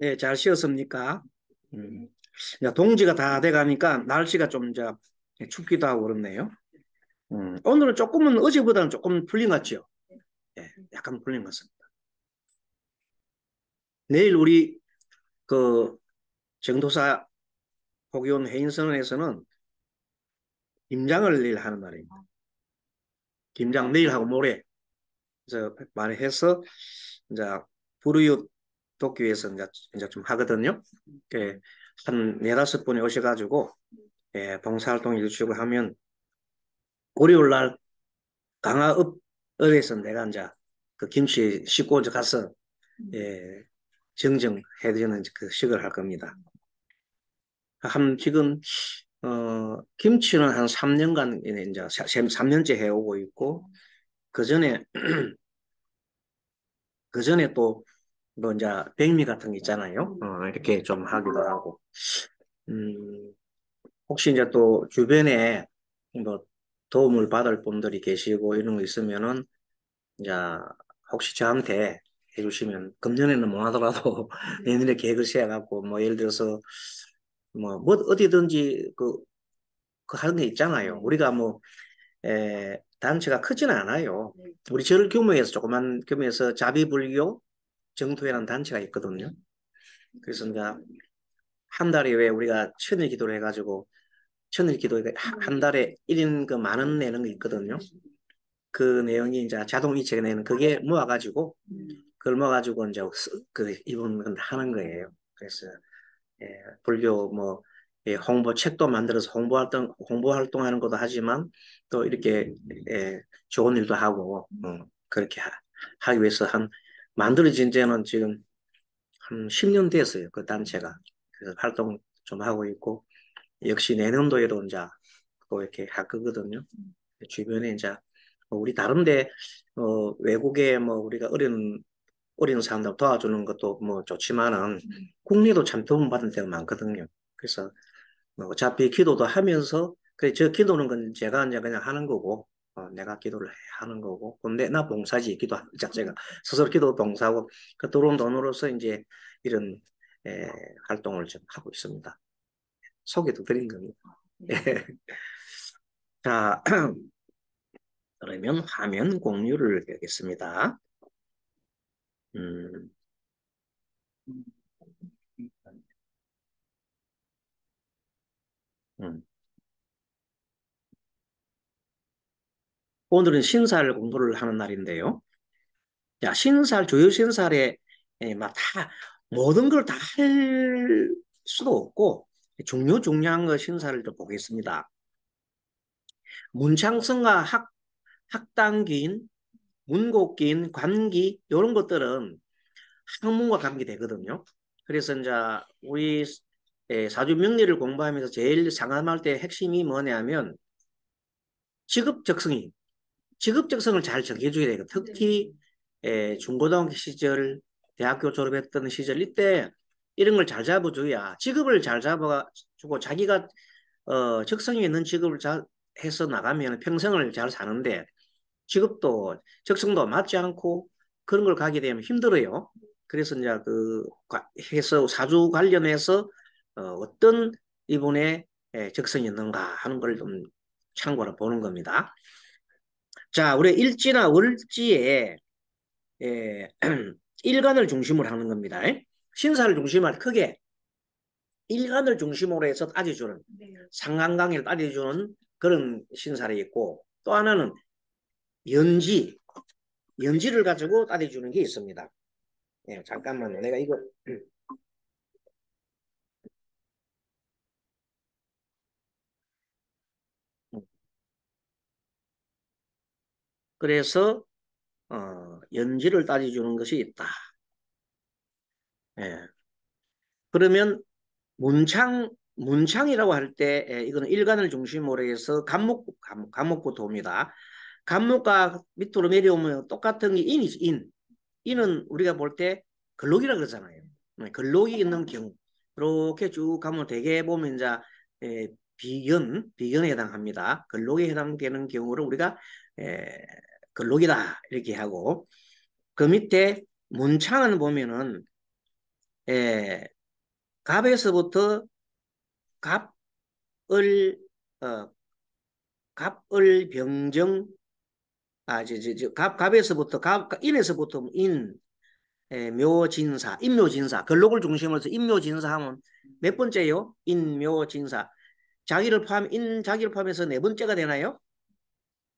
예, 잘 쉬었습니까? 이제 동지가 다 돼가니까 날씨가 좀 이제 춥기도 하고 그렇네요. 오늘은 조금은 어제보다는 조금 풀린 것 같죠? 예, 약간 풀린 것 같습니다. 내일 우리 그 정도사 포교원 해인선언에서는 김장을 내일 하는 날입니다. 김장 내일 하고 모레 그래서 많이 해서 이제 불우이웃 돕기 위해서 이제 좀 하거든요. 예, 한 네다섯 분이 오셔가지고 예, 봉사활동 일주고 하면 월요일 날 강화읍에서 내가 이제 그 김치 싣고 이제 가서 예, 정정해드리는 그 식을 할 겁니다. 지금 김치는 한 3년간 이제 3년째 해오고 있고 그 전에 그 전에 또 뭐 이제 백미 같은 게 있잖아요. 이렇게 좀 하기도 하고 혹시 이제 또 주변에 뭐 도움을 받을 분들이 계시고 이런 거 있으면은 이제 혹시 저한테 해주시면 금년에는 못 하더라도 내년에 계획을 세워갖고 뭐 예를 들어서 뭐 어디든지 그 하는 게 있잖아요. 우리가 뭐 단체가 크지는 않아요. 우리 절 규모에서 조그만 규모에서 자비불교 정토회라는 단체가 있거든요. 그래서 이제 한 달에 왜 우리가 천일 기도를 해가지고 천일 기도 한 달에 1인 그 만 원 내는 거 있거든요. 그 내용이 이제 자동 이체가 내는 그게 모아가지고 그걸 모아가지고 이제 그 이분 하는 거예요. 그래서 예, 불교 뭐 예, 홍보 책도 만들어서 홍보 활동하는 것도 하지만 또 이렇게 좋은 일도 하고 그렇게 하기 위해서 한 만들어진 지는 지금 한 10년 됐어요. 그 단체가. 그래서 활동 좀 하고 있고 역시 내년도에도 이제 또 이렇게 할 거거든요. 주변에 이제 우리 다른데 외국에 뭐 우리가 어린 사람들 도와주는 것도 뭐 좋지만은 국내도 참 도움받은 데가 많거든요. 그래서 뭐 어차피 기도도 하면서 그래 저 기도는 건 제가 이제 그냥 하는 거고 내가 기도를 하는 거고 근데 나 봉사지 기도 자체가 스스로 기도 봉사하고 그 들어온 돈으로서 이제 이런 에, 활동을 좀 하고 있습니다. 소개도 드린 겁니다. 자, 그러면 화면 공유를 하겠습니다. 음, 음. 오늘은 신살 공부를 하는 날인데요. 자, 주요 신살에 막 다, 모든 걸 다 할 수도 없고, 중요한 거 신살을 좀 보겠습니다. 문창성과 학당기인, 문곡기인, 관기, 이런 것들은 학문과 관계되거든요. 그래서 이제 우리 사주 명리를 공부하면서 제일 상담할 때 핵심이 뭐냐면 직업적성이 직업적성을 잘 정해줘야 돼요. 특히 중고등학교 시절, 대학교 졸업했던 시절 이때 이런 걸 잘 잡아줘야 직업을 잘 잡아주고 자기가 적성이 있는 직업을 잘 해서 나가면 평생을 잘 사는데 직업도 적성도 맞지 않고 그런 걸 가게 되면 힘들어요. 그래서 이제 해서 사주 관련해서 어떤 이분의 적성이 있는가 하는 걸 좀 참고로 보는 겁니다. 자, 우리 일지나 월지에 일간을 중심으로 하는 겁니다. 신사를 중심으로 크게 일간을 중심으로 해서 따져주는 상관관계를 따져주는 그런 신살이 있고 또 하나는 연지, 연지를 가지고 따져주는 게 있습니다. 예, 잠깐만요. 내가 이거 그래서 연지를 따져주는 것이 있다. 예. 그러면 문창이라고 할 때 이거는 일간을 중심으로 해서 간목부터 옵니다. 간목과 밑으로 내려오면 똑같은 게 인이죠. 인은 우리가 볼 때 근록이라 그러잖아요. 근록이 있는 경우 이렇게 쭉 가면 대개 보면 이제 비견에 해당합니다. 근록에 해당되는 경우를 우리가 에, 근록이다 이렇게 하고 그 밑에 문창은 보면은 예, 갑에서부터 갑을, 어, 갑을 병정, 갑에서부터, 인에서부터 인, 묘진사, 인묘진사, 걸록을 중심으로 해서 인묘진사 하면 몇 번째요? 인묘진사. 자기를 포함해서 네 번째가 되나요?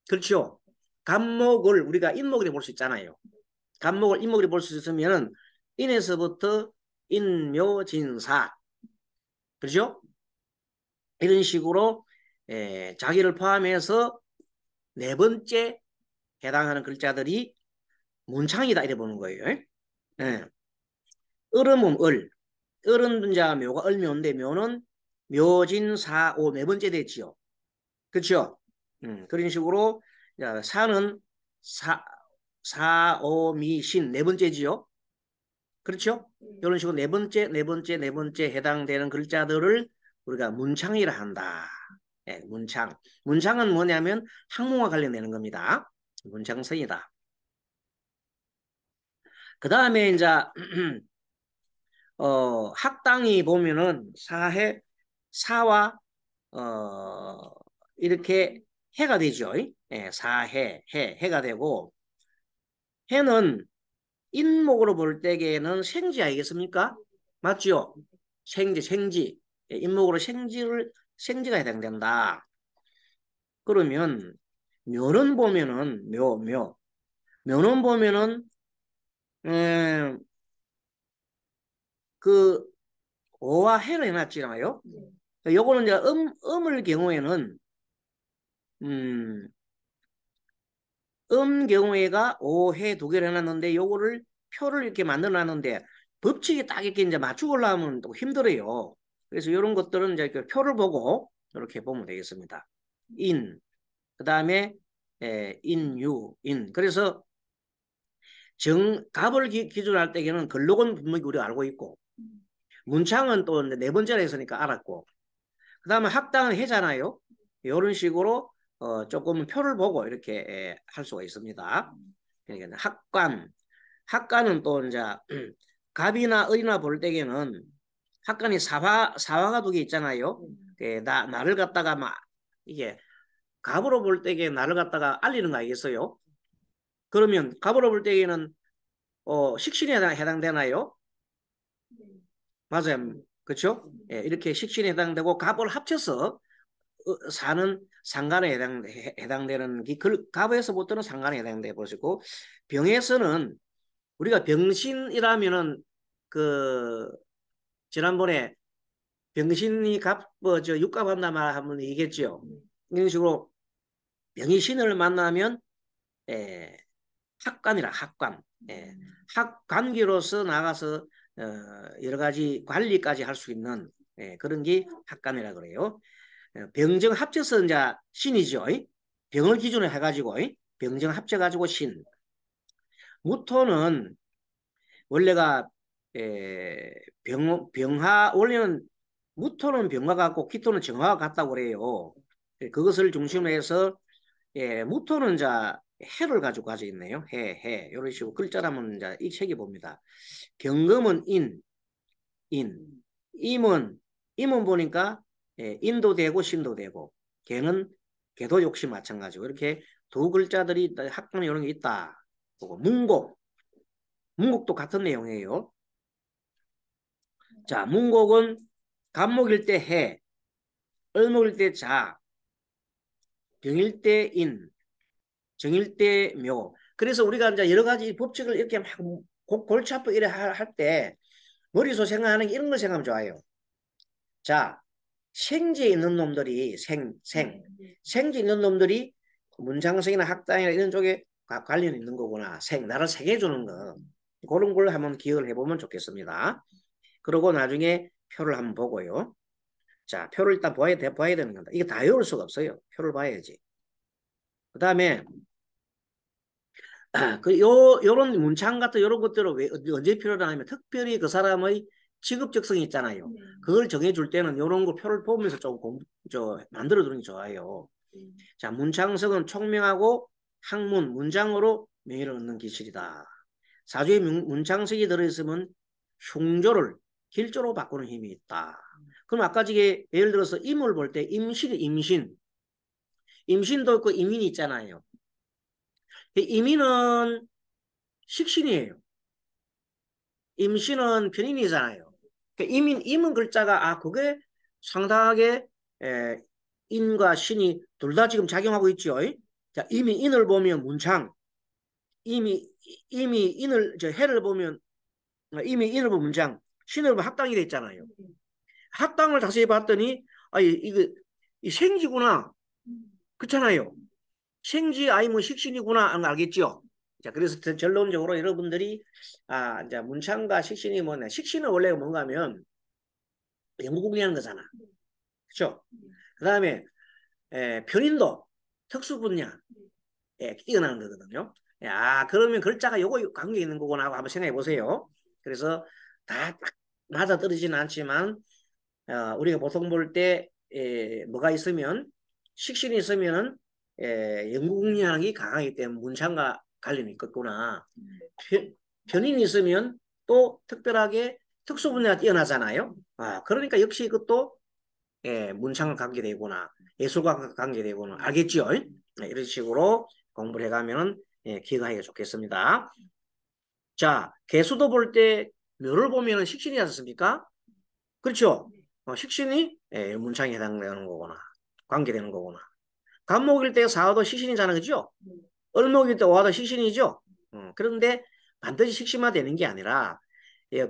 그렇죠. 간목을 우리가 인목으로 볼 수 있잖아요. 간목을 인목으로 볼 수 있으면은 인에서부터 인묘진사. 그렇죠? 이런 식으로 자기를 포함해서 네 번째 해당하는 글자들이 문창이다 이래 보는 거예요. 예. 을은 을. 을은 이제 묘가 을묘인데 묘는 묘진사오 네 번째 됐지요. 그렇죠? 그런 식으로 사는 사오미신 네 번째지요. 그렇죠? 이런 식으로 네 번째 해당되는 글자들을 우리가 문창이라 한다. 예, 문창. 문창은 뭐냐면 학문과 관련되는 겁니다. 문창성이다. 그 다음에 이제 학당이 보면은 사와 이렇게 해가 되죠. 예, 해가 되고 해는 인목으로 볼 때에는 생지 아니겠습니까? 맞죠? 생지. 예, 인목으로 생지가 해당된다. 그러면 묘는 보면은 묘는 보면은 음, 그 오와 해를 해놨잖아요. 요거는 이제 음을 경우에는 음, 경우에가 오해 두 개를 해놨는데 요거를 표를 이렇게 만들어 놨는데 법칙이 딱 이렇게 이제 맞추고 올라가면 또 힘들어요. 그래서 이런 것들은 이제 표를 보고 이렇게 보면 되겠습니다. 그 다음에 그래서 갑을 기준으로 할 때에는 걸록은 분명히 우리가 알고 있고 문창은 또 네 번째라 했으니까 알았고 그 다음에 학당은 해잖아요. 이런 식으로 조금 표를 보고 이렇게 할 수가 있습니다. 그러니까 학관은 또 이제 갑이나 을이나 볼 때에는 학관이 사화가 두 개 있잖아요. 나를 갖다가 막 이게 갑으로 볼 때에 나를 갖다가 알리는 거 아니겠어요? 그러면 갑으로 볼 때에는 식신에 해당되나요? 맞아요. 그렇죠? 예, 이렇게 식신에 해당되고 갑을 합쳐서 사는 상관에 해당되는 갑에서부터는 상관에 해당돼 보시고 병에서는 우리가 병신이라면은 그 지난번에 병신이 육갑한다 말 한번 얘기했죠. 이런 식으로 병이 신을 만나면 에, 학관 학관계로서 나가서 여러 가지 관리까지 할 수 있는 그런 게 학관이라 그래요. 병정 합쳐서 이제 신이죠. 병을 기준으로 해가지고 병정 합쳐가지고 신. 무토는 원래가 원래는 무토는 병화 같고 기토는 정화가 같다고 그래요. 그것을 중심으로 해서 무토는 이제 해를 가지고 있네요. 해. 이런 식으로 글자를 한번 이제 이 책이 봅니다. 경금은 인. 임은 보니까 인도 되고 신도 되고 개도 역시 마찬가지고 이렇게 두 글자들이 학관에 이런 게 있다. 보고 문곡도 같은 내용이에요. 자, 문곡은 간목일 때 해, 을목일 때 자, 병일 때 인, 정일 때 묘. 그래서 우리가 이제 여러 가지 법칙을 이렇게 막 골치 아프게 이래 할 때 머릿속 생각하는 게 이런 걸 생각하면 좋아요. 자, 생지에 있는 놈들이 생지 있는 놈들이 문장성이나 학당이나 이런 쪽에 관련이 있는 거구나. 나를 생해주는 거. 그런 걸 한번 기억을 해보면 좋겠습니다. 그리고 나중에 표를 한번 보고요. 자, 표를 일단 봐야 되는 겁니다. 이게 다 외울 수가 없어요. 표를 봐야지. 그 다음에 요런 문창 같은 요런 것들을 언제 필요로 하냐면 특별히 그 사람의 직업적성이 있잖아요. 그걸 정해줄 때는 요런 거 표를 보면서 조금 만들어 두는 게 좋아요. 자, 문창성은 총명하고 학문, 문장으로 명예를 얻는 기술이다. 사주에 문창성이 들어있으면 흉조를 길조로 바꾸는 힘이 있다. 그럼 아까 저게 예를 들어서 임을 볼 때 임신도 있고 이민이 있잖아요. 이민은 식신이에요. 임신은 편인이잖아요. 그러니까 임은 글자가 그게 상당하게 인과 신이 둘 다 지금 작용하고 있죠. 자, 이미 인을 보면 문창, 이미 인을 해를 보면 이미 인을 보면 문창, 신을 보면 학당이 됐잖아요. 학당을 다시 봤더니 이거 이 생지구나. 그렇잖아요. 생지 뭐 식신이구나 알겠죠? 자, 그래서 결론적으로 여러분들이 이제 문창과 식신이 뭐냐? 식신은 원래 뭔가 하면 영구국리하는 거잖아. 그렇죠? 그다음에 편인도 특수 분야에 뛰어나는 거거든요. 그러면 글자가 요거 관계 있는 거구나 하고 한번 생각해 보세요. 그래서 다 딱 맞아 떨어지지는 않지만 우리가 보통 볼 때 뭐가 있으면 식신이 있으면 영구국리학이 강하기 때문에 문창과 관련이 있겠구나. 편인이 있으면 또 특별하게 특수 분야가 뛰어나잖아요. 그러니까 역시 이것도 문창과 관계되구나. 예술과 관계되구나. 알겠죠? 이런 식으로 공부를 해가면 기억하기가 좋겠습니다. 자, 개수도 볼 때 묘를 보면 식신이지 않습니까? 그렇죠? 식신이 문창에 해당되는 거구나. 관계되는 거구나. 간목일 때 사화도 식신이잖아. 그죠? 을목일 때 오화도 식신이죠? 그런데 반드시 식신만 되는 게 아니라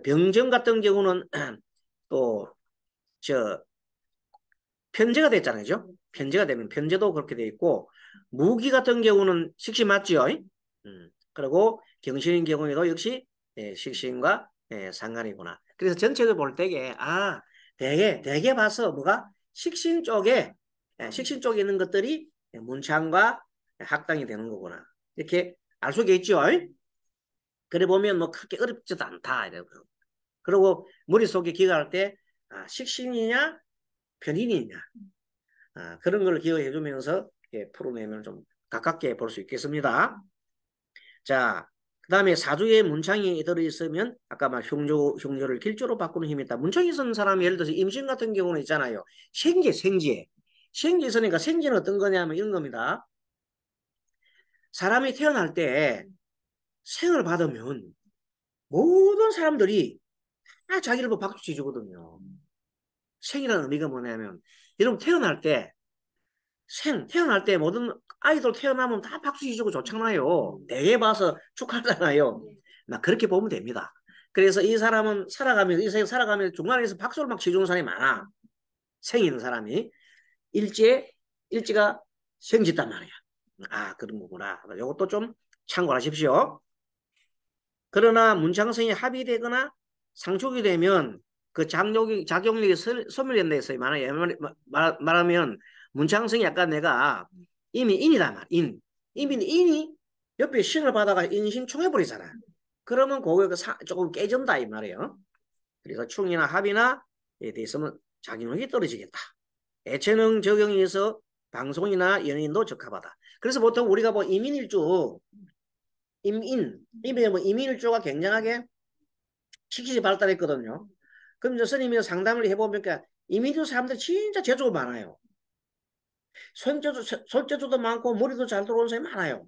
병정 같은 경우는 또 편제가 됐잖아요. 그죠? 편제가 되면 편제도 그렇게 돼 있고 무기 같은 경우는 식신 맞죠? 그리고 경신인 경우에도 역시 식신과 상관이구나. 그래서 전체를 볼 때에 대개 봐서 뭐가 식신 쪽에 있는 것들이 문창과 학당이 되는 거구나. 이렇게 알 수가 있죠. 그래 보면 뭐 그렇게 어렵지도 않다. 그리고 머릿속에 기억할 때 식신이냐 편인이냐 그런 걸 기억해 주면서 풀어내면 좀 가깝게 볼 수 있겠습니다. 자, 그 다음에 사주에 문창이 들어있으면 아까 말 흉조를 길조로 바꾸는 힘이 있다. 문창이 있는 사람이 예를 들어서 임신 같은 경우는 있잖아요. 생지 있으니까 생지는 어떤 거냐면 이런 겁니다. 사람이 태어날 때 생을 받으면 모든 사람들이 다 자기를 보고 박수 쳐주거든요. 생이라는 의미가 뭐냐면 여러분 태어날 때 모든 아이들 태어나면 다 박수 치고 좋잖아요. 대회 봐서 축하하잖아요. 그렇게 보면 됩니다. 그래서 이 사람은 이 세상 살아가면서 중간에서 박수를 막 치주는 사람이 많아. 생이 있는 사람이. 일지가 생짓단 말이야. 그런 거구나. 이것도 좀 참고하십시오. 그러나 문창성이 합의되거나 상촉이 되면 그 작용력이 소멸된다 했어요. 말하면 문창성이 약간 내가 이미 인이다 말. 이미 인이 옆에 신을 받아가 인신 총해버리잖아. 그러면 그거가 조금 깨진다 이 말이에요. 그래서 충이나 합의나 에 대해서는 작용력이 떨어지겠다. 애체능 적용에 의해서 방송이나 연예인도 적합하다. 그래서 보통 우리가 뭐 이민일주 이민일주가 굉장하게 식신이 발달했거든요. 그럼 이제 스님이 상담을 해보니까 이민일주 사람들 진짜 재주가 많아요. 손재주도 많고 머리도 잘 들어오는 사람이 많아요.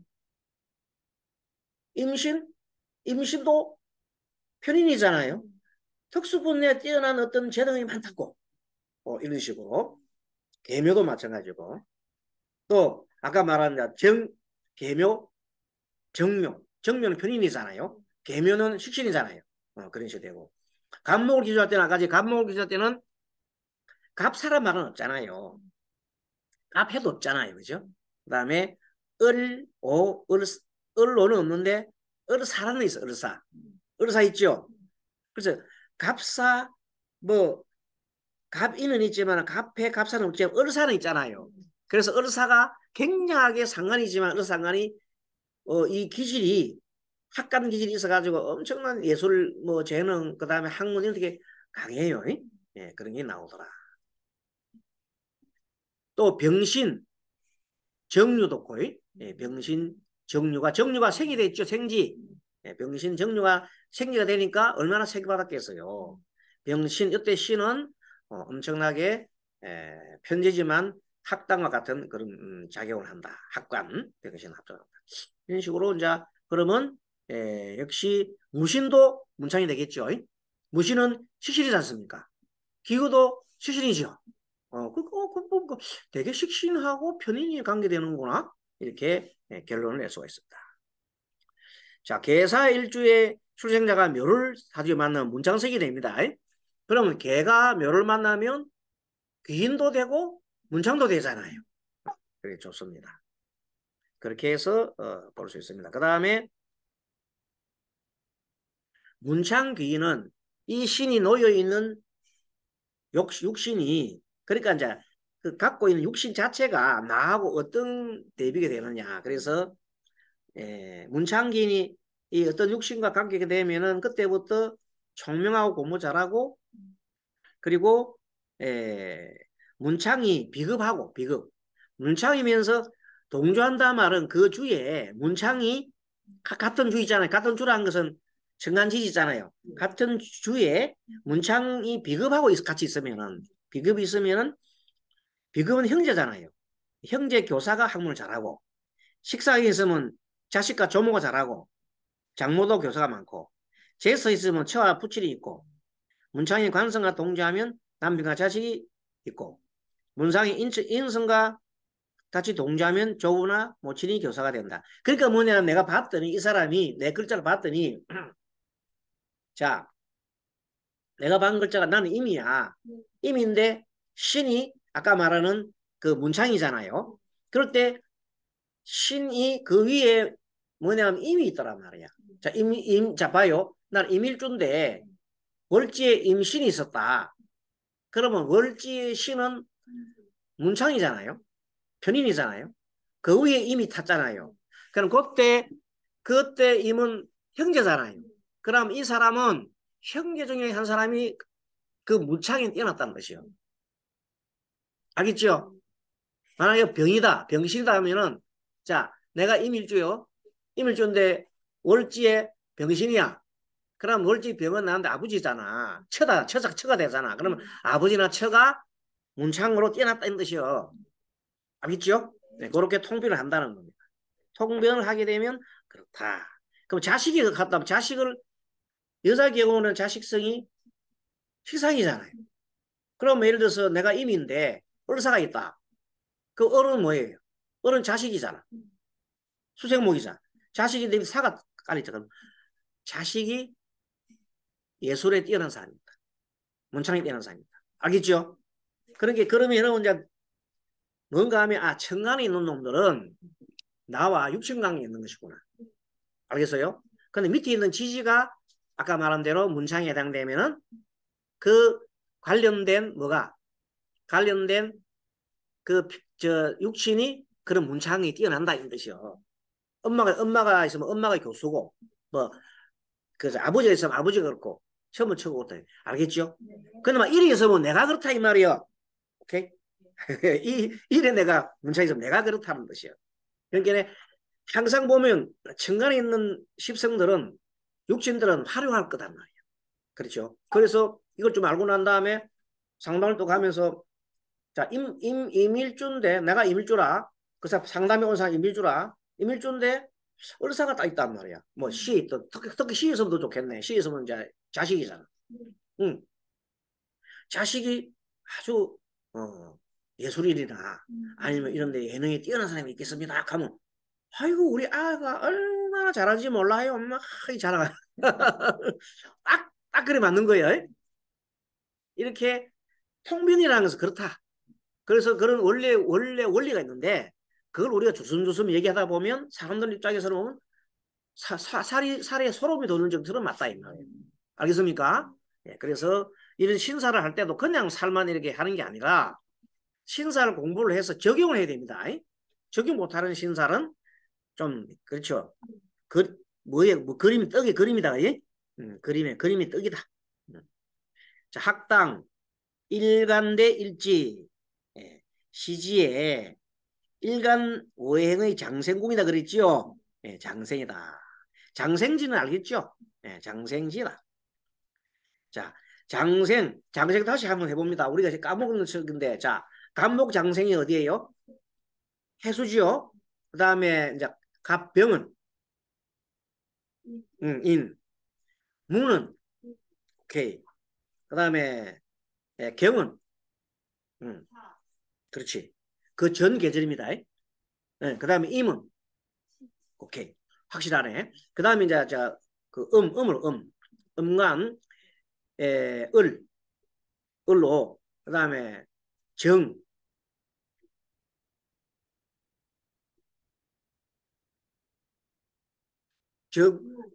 임신도 편인이잖아요. 특수분야에 뛰어난 어떤 재능이 많다고 이런 식으로 계묘도 마찬가지고 또 아까 말한 계묘 정묘는 편인이잖아요. 계묘는 식신이잖아요. 그런 식으로 되고 갑목을 기준할 때는 갑목을 기준할 때는 갑사란 말은 없잖아요. 갑해도 없잖아요. 그죠? 그 다음에 을오는 없는데 을사라는 있어. 을사 있죠? 그래서 갑사 뭐 갑인은 있지만 갑해 갑사는 없지만 을사는 있잖아요. 그래서 을사가 굉장하게 상관이지만 을상관이 이 기질이 학간 기질이 있어가지고 엄청난 예술 뭐 재능 그다음에 학문 이런 게 강해요. 그런 게 나오더라. 또 병신 정류도 있고 병신 정류가 생이 됐죠. 생지 병신 정류가 생기가 되니까 얼마나 세계받았겠어요. 병신 이때 신은 엄청나게 편제지만 학당과 같은 그런 작용을 한다. 학관 병신 합작한다. 이런 식으로 이제 그러면 역시 무신도 문창이 되겠죠. 무신은 시신이지 않습니까? 기구도 시신이죠. 되게 식신하고 편인이 관계되는구나. 이렇게 결론을 낼 수가 있습니다. 자, 개사 일주의 출생자가 묘를 사주에 만나면 문창석이 됩니다. 그러면 개가 묘를 만나면 귀인도 되고 문창도 되잖아요. 그게 좋습니다. 그렇게 해서 볼 수 있습니다. 그 다음에 문창귀인은 이 신이 놓여 있는 육신이 그러니까 이제 그 갖고 있는 육신 자체가 나하고 어떤 대비가 되느냐. 그래서 문창귀인이 이 어떤 육신과 관계가 되면은 그때부터 총명하고 공부 잘하고 그리고 문창이 비급하고 비급 문창이면서 동조한다 말은 그 주에 문창이 같은 주 있잖아요. 같은 주라는 것은 정관지지잖아요. 같은 주에 문창이 비급하고 같이 있으면은 비급이 있으면은 비급은 형제잖아요. 형제 교사가 학문을 잘하고 식사에 있으면 자식과 조모가 잘하고 장모도 교사가 많고 제서 있으면 처와 부칠이 있고 문창이 관성과 동조하면 남편과 자식이 있고 문상이 인성과 같이 동조하면 조부나 모친이 교사가 된다. 그러니까 뭐냐면 내가 봤더니 이 사람이 내 글자를 봤더니 자 내가 본 글자가 나는 임이야. 임인데 신이 아까 말하는 그 문창이잖아요. 그럴 때 신이 그 위에 뭐냐면 임이 있더란 말이야. 자, 자, 봐요. 난 임일주인데 월지에 임신이 있었다. 그러면 월지의 신은 문창이잖아요. 편인이잖아요. 그 위에 임이 탔잖아요. 그럼 그때 임은 형제잖아요. 그럼 이 사람은 형제 중에 한 사람이 그 문창에 뛰어났다는 것이요. 알겠죠? 만약에 병신이다 하면은, 자, 내가 임일주요. 임일주인데 월지에 병신이야. 그럼 월지 병은 나한테 아버지잖아. 처가 되잖아. 그러면 아버지나 처가 문창으로 뛰어났다는 뜻이요. 알겠죠? 네, 그렇게 통변을 한다는 겁니다. 통변을 하게 되면 그렇다. 그럼 자식이 같다면 자식을 여자 경우는 자식성이 식상이잖아요. 그럼 예를 들어서 내가 임인데 을사가 있다. 그 을은 뭐예요? 을은 자식이잖아. 수생목이잖아. 자식이 되면 사가 깔리죠. 그럼 자식이 예술에 뛰어난 사람입니다. 문창에 뛰어난 사람입니다. 알겠죠? 그러면 이제 뭔가 하면 청간에 있는 놈들은 나와 육신관계에 있는 것이구나. 알겠어요? 근데 밑에 있는 지지가 아까 말한 대로 문창에 해당되면은 그 관련된 관련된 육신이 그런 문창이 뛰어난다 이런 뜻이요. 엄마가 있으면 엄마가 교수고 그래서 아버지가 있으면 아버지가 그렇고 처음은 쳐고 그렇다. 알겠죠? 그러면 일이 있으면 내가 그렇다 이 말이요. 오케이? 일에 내가 문창이 있으면 내가 그렇다는 뜻이요. 그러니까 항상 보면 천간에 있는 십성들은 육신들은 화려할 거단 말이야. 그렇죠? 그래서 이걸 좀 알고 난 다음에 상담을 또 가면서 자, 임일주인데 내가 임일주라. 그 사람 상담에 온 사람 임일주라. 임일주인데 을사가 딱 있단 말이야. 뭐 시, 특히 시에서면 더 좋겠네. 시에서면 이제 자식이잖아. 응. 자식이 아주 예술인이나 아니면 이런 데 예능에 뛰어난 사람이 있겠습니다. 하면 아이고 우리 아가 얼마나 잘하는지 몰라요. 엄마 잘하. 딱 그래 맞는 거예요. 이렇게 통변이라는 것은 그렇다. 그래서 그런 원리가 있는데 그걸 우리가 주섬주섬 얘기하다 보면 사람들 입장에서는 보면 살에 소름이 돋는 정도는 맞다 이 말이에요. 알겠습니까? 예, 그래서 이런 신사를 할 때도 그냥 살만 이렇게 하는 게 아니라 신사를 공부를 해서 적용을 해야 됩니다. 적용 못하는 신사는 좀 그렇죠. 그림이 떡이 그림이다. 그림이 떡이다. 자, 학당 일간대 일지 시지에 일간 오행의 장생궁이다 그랬지요. 장생이다. 장생지는 알겠죠? 예, 장생지다. 자, 장생 다시 한번 해봅니다. 우리가 이제 까먹는 척인데, 자, 간목장생이 어디예요? 해수지요. 그 다음에 이제 갑병은 인, 무는 오케이. 그 다음에 경은 음, 그렇지. 그 전 계절입니다. 그 다음에 임은 오케이. 확실하네. 그 다음에 이제 그 음으로 음간 을로 그 다음에 정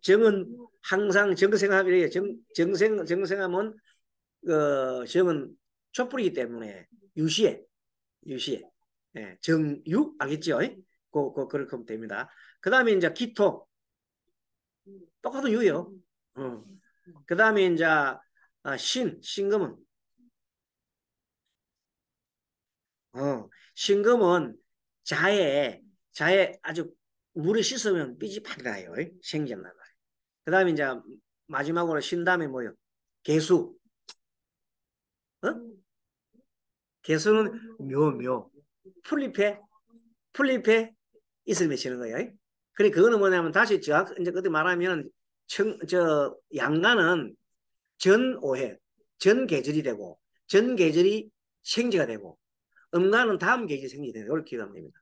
정은 항상 정생하면 정생하면 정은 촛불이기 때문에 유시해. 예, 정유 알겠죠? 그렇게 하면 됩니다. 그 다음에 이제 기토 똑같은 유요. 그 다음에 이제 신금은 신금은 자에 아주 물에 씻으면 삐지 팍 나요. 생겼단 말이에요. 그 다음에 이제 마지막으로 신 다음에 뭐요? 개수. 어? 개수는 묘. 풀잎에 있을 맺히는 거예요. 그래, 그거는 뭐냐면 다시 이제 그때 말하면 양간은 전오해, 전 계절이 되고, 전 계절이 생지가 되고, 음간은 다음 계절이 생지가 되고, 이렇게 기억하면 됩니다.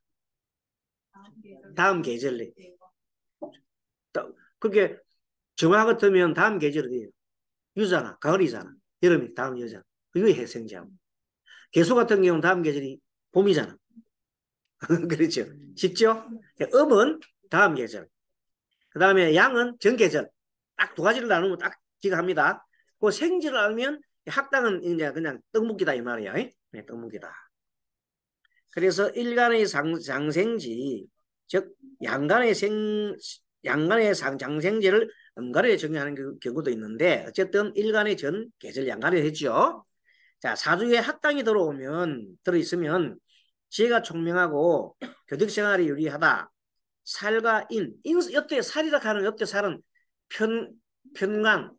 다음 계절에. 그렇게 정화 같으면 다음 계절이 유잖아, 가을이잖아, 여름이 다음 여자. 그게 해생지하고. 개수 같은 경우는 다음 계절이 봄이잖아. 그렇죠. 쉽죠? 음은 다음 계절. 그 다음에 양은 전 계절. 딱 두 가지를 나누면 딱 기억합니다. 그 생지를 알면 학당은 이제 그냥 떡묵기다 이 말이야. 네, 떡묵기다. 그래서 일간의 장생지, 즉 양간의 장생지를 음간에 정의하는 경우도 있는데 어쨌든 일간의 전 계절 양간에 했죠. 자, 사주에 학당이 들어있으면 지혜가 총명하고 교득 생활이 유리하다. 살과 옆에 살이라 하는 옆에 살은 편간,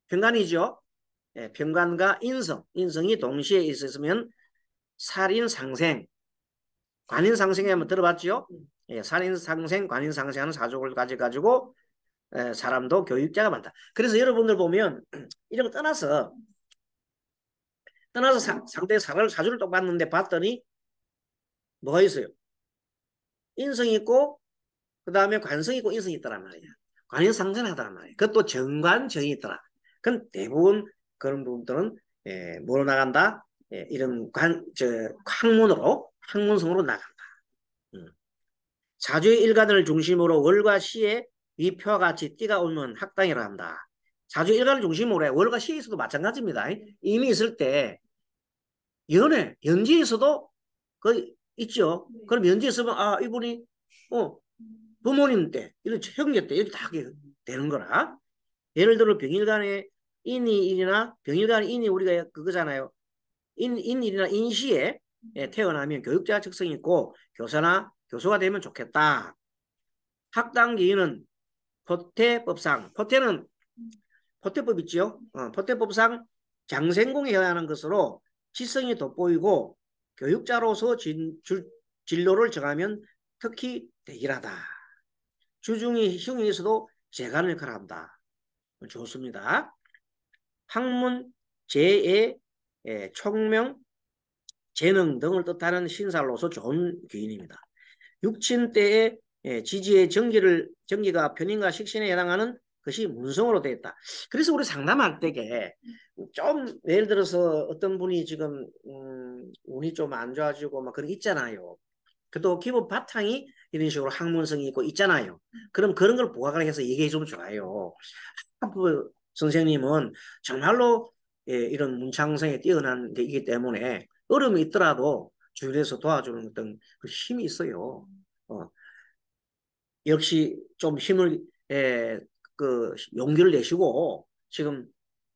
편간이죠. 예, 편간과 인성이 동시에 있었으면 살인상생, 관인상생에 한번 들어봤죠? 예, 살인상생, 관인상생하는 사족을 가지고 사람도 교육자가 많다. 그래서 여러분들 보면 이런 거 떠나서 상대 사주를 또 봤더니 뭐가 있어요? 인성이 있고 그 다음에 관성이 있고 인성이 있더란 말이야. 관인상생하더란 말이야. 그것도 정관정이 있더라. 그건 대부분 그런 부분들은 뭐로 나간다? 이런 학문성으로 나간다. 사주의 일간을 중심으로 월과 시의 위표와 같이 띠가 오면 학당이라 한다. 사주의 일간을 중심으로 해. 월과 시에서도 마찬가지입니다. 이미 있을 때 연지에서도 그 있죠. 그럼 연지에서는 이분이 부모님 때, 이런 형제 때 이렇게 다 하게 되는 거라. 예를 들어 병일간의 인이나 병일간의 인이 우리가 그거잖아요. 인일이나 인시에 태어나면 교육자 적성이 있고 교사나 교수가 되면 좋겠다. 학당기인은 포태법 있죠. 포태법상 장생공에 해당하는 것으로 지성이 돋보이고 교육자로서 진로를 정하면 특히 대길하다. 주중이 흉에서도 재간을 역할한다. 좋습니다. 학문, 재애, 총명, 재능 등을 뜻하는 신살로서 좋은 귀인입니다. 육친 때의 지지의 정기가 편인과 식신에 해당하는 것이 문성으로 되어 있다. 그래서 우리 상담할 때에 좀 예를 들어서 어떤 분이 지금 운이 좀 안 좋아지고 막 그런 게 있잖아요. 그래도 기본 바탕이 이런 식으로 학문성이 있고 있잖아요. 그럼 그런 걸 부각을 해서 얘기해 주면 좋아요. 학부 선생님은 정말로 이런 문창성에 뛰어난 게 있기 때문에 어려움이 있더라도 주위에서 도와주는 어떤 그 힘이 있어요. 역시 좀 힘을 그 용기를 내시고 지금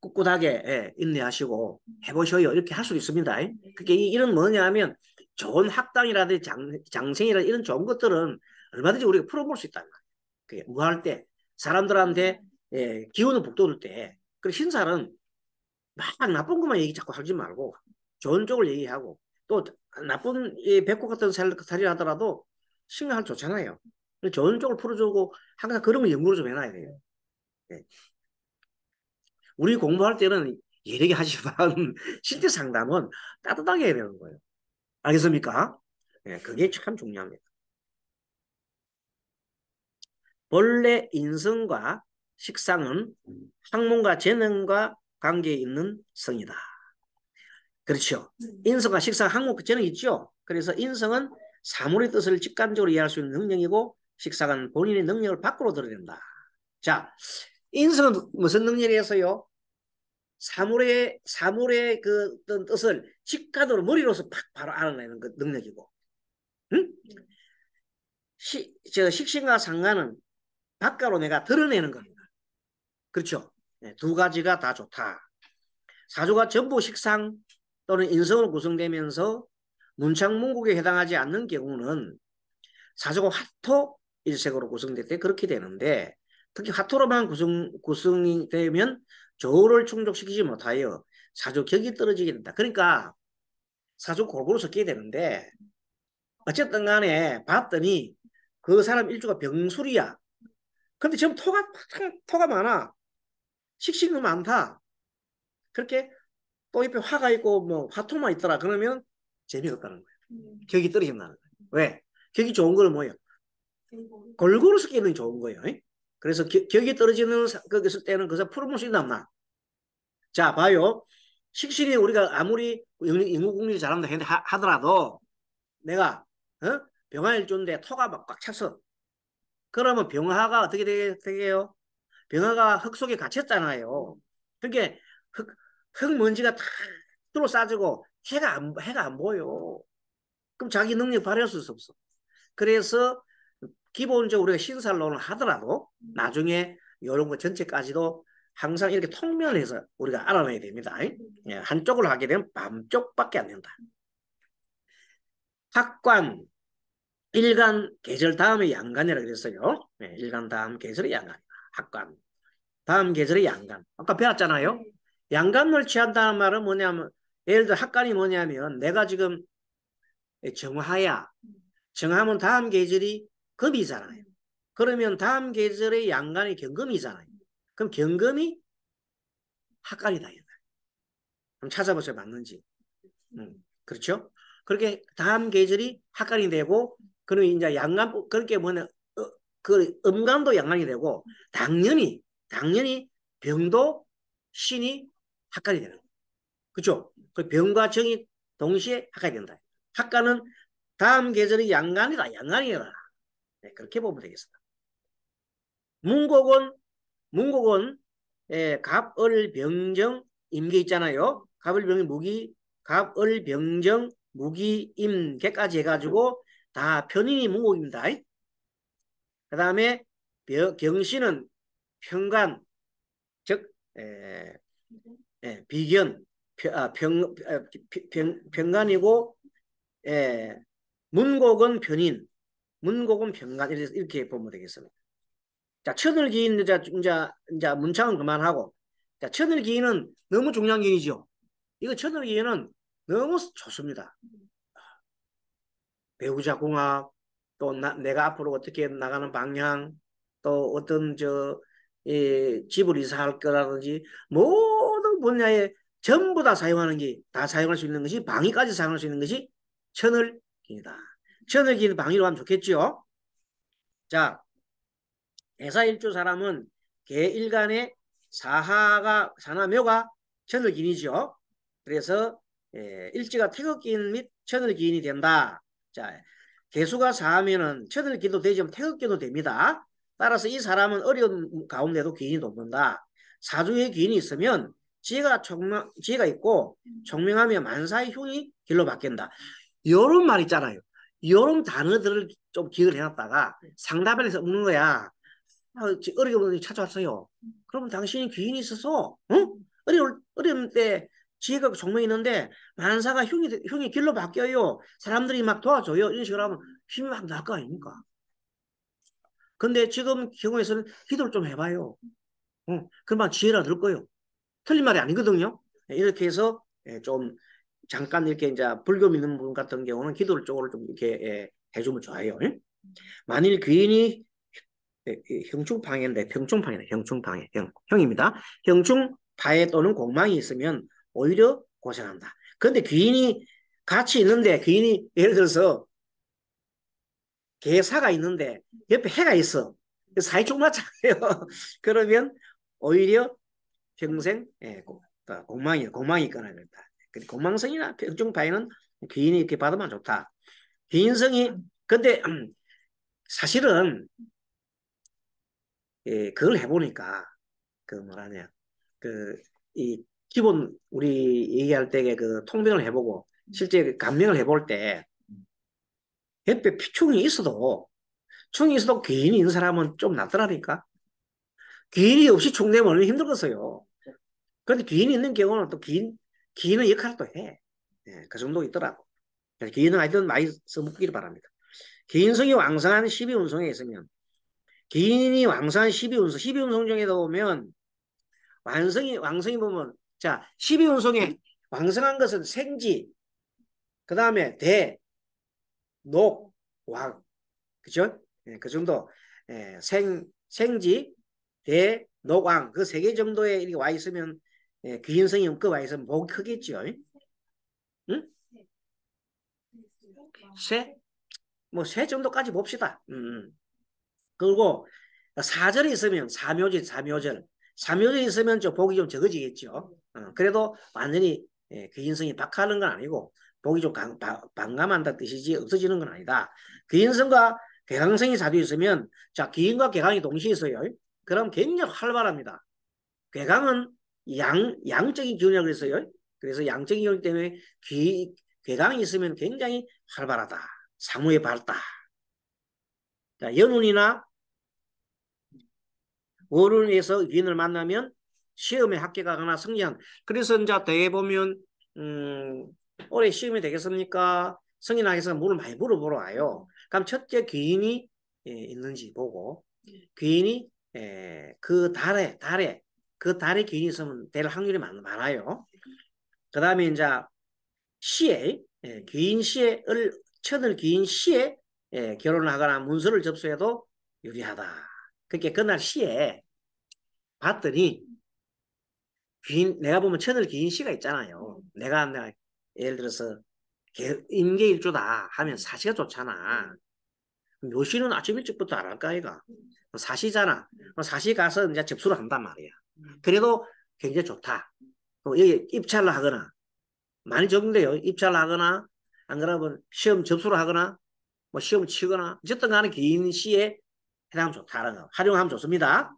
꿋꿋하게 인내하시고 해보셔요. 이렇게 할 수 있습니다. 그게 이런 뭐냐면 좋은 학당이라든지 장생이라든지 이런 좋은 것들은 얼마든지 우리가 풀어볼 수 있다는 거예요. 그게 무할 때 사람들한테 기운을 북돋을 때, 그 신살은 막 나쁜 것만 얘기 자꾸 하지 말고 좋은 쪽을 얘기하고 또 나쁜 백호 같은 살이 하더라도 신경을 좋잖아요. 좋은 쪽을 풀어주고 항상 그런 거 연구를 좀 해놔야 돼요. 네. 우리 공부할 때는 예리하게 하지만 실제 상담은 따뜻하게 해야 되는 거예요. 알겠습니까? 네, 그게 참 중요합니다. 본래 인성과 식상은 학문과 재능과 관계에 있는 성이다. 그렇죠. 인성과 식상, 학문과 재능이 있죠. 그래서 인성은 사물의 뜻을 직관적으로 이해할 수 있는 능력이고 식상은 본인의 능력을 밖으로 드러낸다. 자, 인성은 무슨 능력이었어요? 사물의 그 뜻을 직관으로 머리로서 팍 바로 알아내는 그 능력이고, 응? 식신과 상관은 바깥으로 내가 드러내는 겁니다. 그렇죠? 네, 두 가지가 다 좋다. 사주가 전부 식상 또는 인성으로 구성되면서 문창문국에 해당하지 않는 경우는 사주가 화토 일색으로 구성될 때 그렇게 되는데 특히 화토로만 구성이 되면 조를 충족시키지 못하여 사주 격이 떨어지게 된다. 그러니까 사주 골고루 섞게 되는데 어쨌든 간에 봤더니 그 사람 일주가 병술이야. 근데 지금 토가 많아. 식신이 많다. 그렇게 또 옆에 화가 있고 뭐 화토만 있더라. 그러면 재미없다는 거예요. 격이 떨어진다는 거예요. 왜? 격이 좋은 건 뭐예요? 골고루 섞이는 좋은 거예요. 그래서 격이 떨어지는 그 있을 때는 그래서 풀어볼 수 있나 없나? 자, 봐요. 식신이 우리가 아무리 인구국리 잘한다 하더라도 내가 병화일주인데 토가 막 꽉 찼어. 그러면 병화가 어떻게 되게요? 병화가 흙 속에 갇혔잖아요. 그게 흙먼지가 다 둘러싸지고 해가 안 보여. 그럼 자기 능력 발휘할 수 없어. 그래서 기본적으로 우리가 신살론을 하더라도 나중에 이런 거 전체까지도 항상 이렇게 통면해서 우리가 알아내야 됩니다. 예, 한쪽을 하게 되면 반쪽밖에 안 된다. 학관, 일간, 계절 다음에 양간이라 그랬어요. 네, 일간 다음 계절의 양간이다. 학관. 다음 계절의 양간. 아까 배웠잖아요. 양간을 취한다는 말은 뭐냐면 예를 들어 학관이 뭐냐면 내가 지금 정화야. 정하면 다음 계절이 금이잖아요. 그러면 다음 계절의 양간이 경금이잖아요. 그럼 경금이 학간이다. 그럼 찾아보세요. 맞는지. 그렇죠? 그렇게 다음 계절이 학간이 되고 그럼 이제 양간 그렇게 뭐냐 그 음간도 양간이 되고 당연히 병도 신이 학간이 되는 거예요. 그렇죠? 그 병과 정이 동시에 학간이 된다. 학간은 다음 계절이 양간이다. 네, 그렇게 보면 되겠습니다. 문곡은 갑을병정 임계 있잖아요. 갑을병정 무기 갑을병정 무기 임계까지 해가지고 다 편인이 문곡입니다. 그 다음에 경신은 평간 즉 비견 평간이고 문곡은 편인 문곡은 평간 이렇게 보면 되겠습니다. 자, 천을기인 이제 문창은 그만하고 자, 천을기인은 너무 중요한 기인이죠. 이거 천을기인은 너무 좋습니다. 배우자 궁합 또 내가 앞으로 어떻게 나가는 방향 또 어떤 집을 이사할 거라든지 모든 분야에 전부 다 사용하는 게 다 사용할 수 있는 것이 방위까지 사용할 수 있는 것이 천을기이다. 천을기인 방위로 하면 좋겠죠. 자, 대사일주 사람은 개일간의 사나묘가 천을기인이죠. 그래서 일지가 태극기인 및 천을기인이 된다. 자, 개수가 사하면은 천을기도 되지만 태극기도 됩니다. 따라서 이 사람은 어려운 가운데도 기인이 돕는다. 사주에 기인이 있으면 지혜가 있고 총명하며 만사의 흉이 길로 바뀐다. 이런 말 있잖아요. 이런 단어들을 좀 기억을 해놨다가 상담에서 없는 거야. 어려운 찾아왔어요. 그러면 당신이 귀인이 있어서, 응? 어려울 때 지혜가 총명이 있는데 만사가 흉이 길로 바뀌어요. 사람들이 막 도와줘요. 이런 식으로 하면 힘이 막 날 거 아닙니까? 근데 지금 경우에서는 기도를 좀 해봐요. 그러면 지혜를 얻을 거예요. 틀린 말이 아니거든요. 이렇게 해서 좀 잠깐 이렇게 이제 불교 믿는 분 같은 경우는 기도를 쪽으로 좀 이렇게 해주면 좋아요. 만일 귀인이 형충방해인데 평충방해네. 형충방해. 형입니다. 형충파해 또는 공망이 있으면 오히려 고생한다. 그런데 귀인이 같이 있는데 귀인이 예를 들어서 개사가 있는데 옆에 해가 있어. 사이쪽 맞잖아요. 그러면 오히려 평생 공망이 있거나 그렇다. 공망성이나 평충파해는 귀인이 이렇게 받으면 좋다. 귀인성이 근데 사실은 그걸 해보니까 그 뭐라냐 그 이 기본 우리 얘기할 때 그 통병을 해보고 실제 감명을 해볼 때 옆에 충이 있어도 귀인이 있는 사람은 좀 낫더라니까. 귀인이 없이 충되면 얼마나 힘들겠어요. 그런데 귀인이 있는 경우는 또 귀인의 역할을 또 해. 그 정도 있더라고. 그래서 귀인은 하여튼 많이 써먹기를 바랍니다. 귀인성이 왕성한 12운송에 있으면 귀인이 왕성한 12운송 12운송 중에도 보면 왕성이 보면 자 12운송에 왕성한 것은 생지 그 다음에 대, 녹, 왕 그죠? 그 정도 생지, 대, 녹, 왕 그 세 개 정도에 이렇게 와 있으면 귀인성이 없고 와 있으면 복이 크겠죠. 응? 새? 뭐 새 정도까지 봅시다. 그리고 사절이 있으면 사묘절이 있으면 좀 복이 좀 적어지겠죠. 그래도 완전히 귀인성이 박하는 건 아니고 복이 좀 반감한다 뜻이지 없어지는 건 아니다. 귀인성과 개강성이 자주 있으면 자 귀인과 개강이 동시에 있어요. 그럼 굉장히 활발합니다. 개강은 양적인 기운이라고 그랬어요. 그래서 양적인 기운 때문에 개강이 있으면 굉장히 활발하다. 사무에 밝다. 자, 연운이나 월운에서 귀인을 만나면 시험에 합격하거나 승리한. 그래서 이제 대회 보면 올해 시험이 되겠습니까? 승인하겠습니까? 물을 많이 물어보러 와요. 그럼 첫째 귀인이 있는지 보고 귀인이 그 달에 귀인이 있으면 될 확률이 많아요. 그 다음에 이제 시에 귀인 시에 천을 귀인 시에 결혼을 하거나 문서를 접수해도 유리하다. 그러니까 그날 시에 봤더니 내가 보면 천을 귀인 시가 있잖아요. 내가 예를 들어서 임계일주다 하면 사시가 좋잖아. 묘시는 아침 일찍부터 안 할까 아이가. 사시잖아. 사시 가서 이제 접수를 한단 말이야. 그래도 굉장히 좋다. 여기 입찰을 하거나 많이 적은데요. 입찰을 하거나 안 그러면 시험 접수를 하거나 뭐 시험 치거나 어쨌든 간에 긴 시에 해당하면 좋다는 거. 활용하면 좋습니다.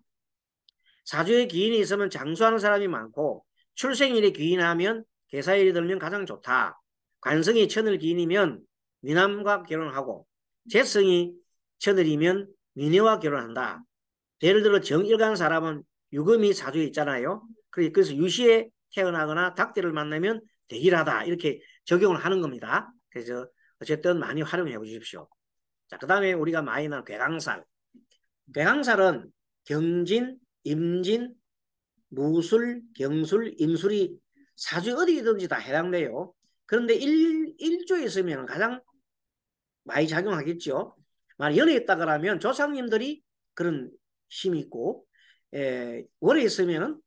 사주에 기인이 있으면 장수하는 사람이 많고 출생일에 기인하면 계사일이 들면 가장 좋다. 관성이 천을 기인이면 미남과 결혼하고 재성이 천을이면 미녀와 결혼한다. 예를 들어 정일간 사람은 유금이 사주에 있잖아요. 그래서 유시에 태어나거나 닭띠를 만나면 대길하다. 이렇게 적용을 하는 겁니다. 그래서 어쨌든 많이 활용해 보십시오. 자, 그 다음에 우리가 많이 나는 괴강살. 괴강살은 경진, 임진, 무술, 경술, 임술이 사주 어디든지 다 해당돼요. 그런데 일조에 있으면 가장 많이 작용하겠죠. 만약 연에 있다 그러면 조상님들이 그런 힘이 있고 월에 있으면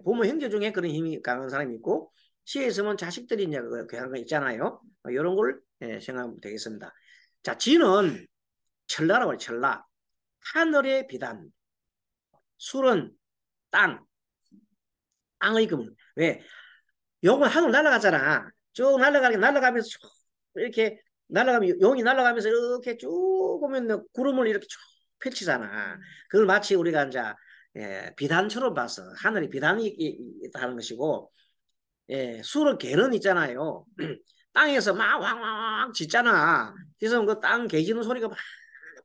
부모 형제 중에 그런 힘이 강한 사람이 있고 시에 있으면 자식들이 이제 그런 거 있잖아요. 이런 걸 생각하면 되겠습니다. 자, 지는 철라라고 해요. 철라. 하늘의 비단. 술은 땅. 땅의 금은. 왜? 용은 하늘 날아가잖아. 쭉 날아가면서 쭉 이렇게 날아가면 용이 날아가면서 이렇게 쭉 보면 구름을 이렇게 쭉 펼치잖아. 그걸 마치 우리가 이제 비단처럼 봐서 하늘에 비단이 있다는 것이고 수로 개는 있잖아요. 땅에서 막 왕왕왕 짖잖아. 그래서 그 땅 개지는 소리가 막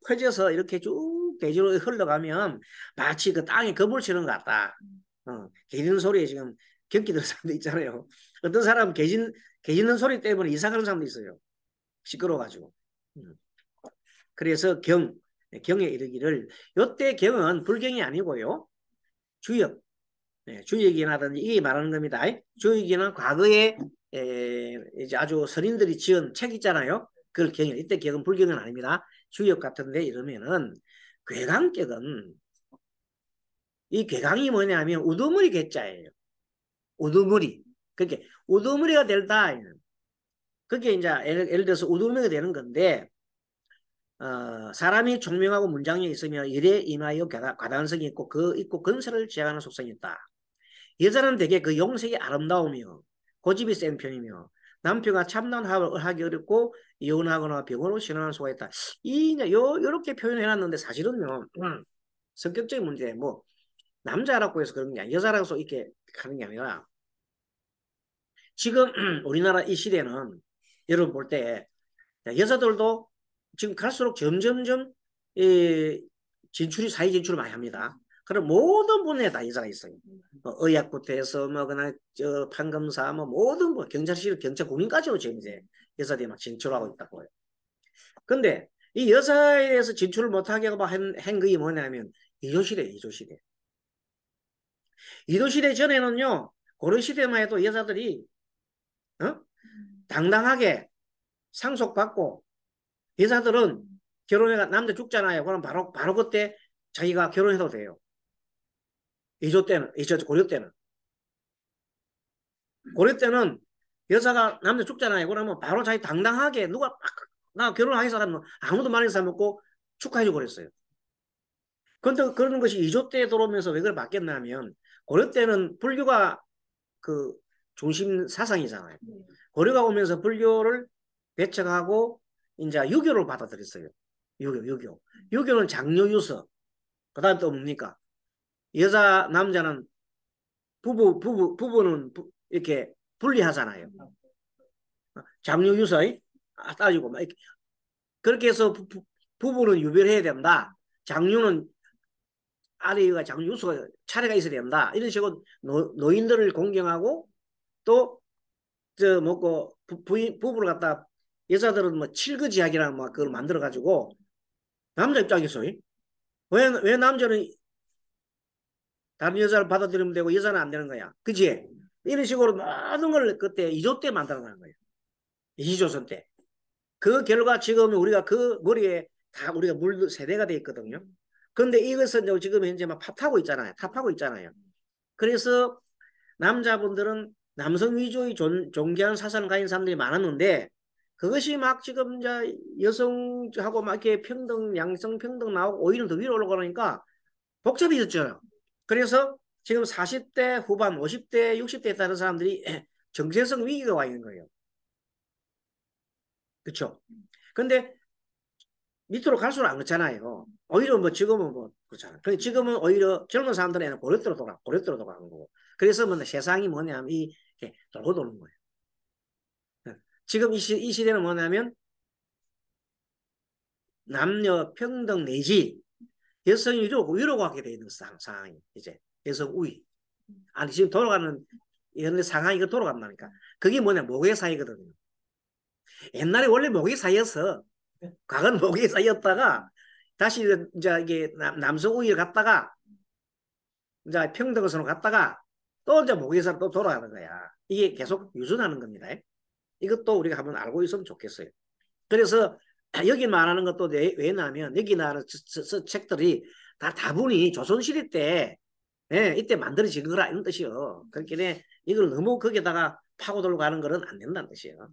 퍼져서 이렇게 쭉 대지로 흘러가면 마치 그 땅에 거물 치는 것 같다. 개짖는 소리에 지금 경기 드는 사람도 있잖아요. 어떤 사람은 개짖는 소리 때문에 이사 가는 사람도 있어요. 시끄러워가지고. 그래서 경에 이르기를. 요때 경은 불경이 아니고요. 주역, 주역이라든지 이게 말하는 겁니다. 주역이는 과거에 이제 아주 선인들이 지은 책 있잖아요. 그걸 경이에요. 이때 경은 불경은 아닙니다. 주역 같은데 이러면은 괴강격은 이 괴강이 뭐냐면 우두머리 괴자예요. 우두머리. 그렇게 우두머리가 될다. 그게 이제 예를 들어서 우두머리가 되는 건데 사람이 총명하고 문장력이 있으며 일에 임하여 과단성이 있고 그 있고 건설을 지향하는 속성이 있다. 여자는 대개 그 용색이 아름다우며 고집이 센 편이며 남편과 참담하기 어렵고 이혼하거나 병으로 신원할 수가 있다. 요렇게 표현해놨는데 사실은요 성격적인 문제 뭐 남자라고 해서 그런 게 아니라 여자라고 이렇게 하는 게 아니라 지금 우리나라 이 시대는 여러분 볼 때 여자들도 지금 갈수록 점점점 사회 진출을 많이 합니다. 그럼 모든 분야에 다 여자가 있어요. 뭐 의학부터 해서 뭐 그냥 판검사 뭐 모든 뭐 경찰실 경찰 군인까지도 지금 이제 여자들이 막 진출하고 있다고요. 근데 이 여자에 대해서 진출을 못하게 한 것이 뭐냐면 이조시대. 이조시대 전에는요 고려시대만 해도 여자들이 당당하게 상속받고 여자들은 결혼해가 남자 죽잖아요. 그럼 바로 그때 자기가 결혼해도 돼요. 고려 때는. 고려 때는 여자가 남자 죽잖아요. 그러면 바로 자기 당당하게 누가 나 결혼하기 사람은 아무도 말하는 사람 없고 축하해주고 그랬어요. 그런데 그런 것이 이조 때 들어오면서 왜 그걸 바뀌었냐면 고려 때는 불교가 그 중심 사상이잖아요. 고려가 오면서 불교를 배척하고 이제 유교를 받아들였어요. 유교. 유교는 장려유서. 그 다음 또 뭡니까? 남자는 부부는 이렇게 분리하잖아요. 장려유서 따지고 막 그렇게 해서 부부는 유별해야 된다. 장유는 아래가 장유수가 차례가 있어야 된다. 이런 식으로 노인들을 공경하고 또 저 뭐고 부부를 갖다 여자들은 뭐 칠거지약이라는 막 그걸 만들어 가지고 남자 입장에서 왜 남자는 다른 여자를 받아들이면 되고 여자는 안 되는 거야. 그지? 이런 식으로 모든 걸 그때 이조 때 만들어낸 거예요. 이조선 때. 그 결과 지금 우리가 그 머리에 다 우리가 물 세대가 돼 있거든요. 그런데 이것은 지금 현재 막 탑하고 있잖아요. 그래서 남자분들은 남성 위주의 존귀한 사상을 가진 사람들이 많았는데 그것이 막 지금 이제 여성하고 막 이렇게 평등, 양성 평등 나오고 오히려 더 위로 올라가니까 복잡해졌죠. 그래서 지금 40대 후반, 50대, 60대에 따른 사람들이 정체성 위기가 와 있는 거예요. 그렇죠? 근데 밑으로 갈수록 안 그렇잖아요. 오히려 뭐 지금은 뭐 그렇잖아요. 근데 지금은 오히려 젊은 사람들에는 고려대로 돌아가는 거고. 그래서 뭐 세상이 뭐냐면 이렇게 돌고 도는 거예요. 지금 이 시대는 뭐냐면 남녀 평등 내지 여성이 위로 가게 되어 있는 상황이 이제 여성 우위. 아니 지금 돌아가는 이런 상황이 돌아간다니까. 그게 뭐냐 모계 사회거든요. 옛날에 원래 모계 사회였어. 과거는 모계 사회였다가 다시 이제 이게 남성 우위를 갔다가 이제 평등선으로 갔다가 또 이제 모계사로 또 돌아가는 거야. 이게 계속 유전하는 겁니다. 이것도 우리가 한번 알고 있으면 좋겠어요. 그래서 여기 말하는 것도 왜냐하면 여기 나라는 책들이 다분히 조선시대 때 이때 만들어진 거라 이런 뜻이요. 그렇기 이걸 너무 거기다가 파고들고 가는 거는 안 된다는 뜻이에요.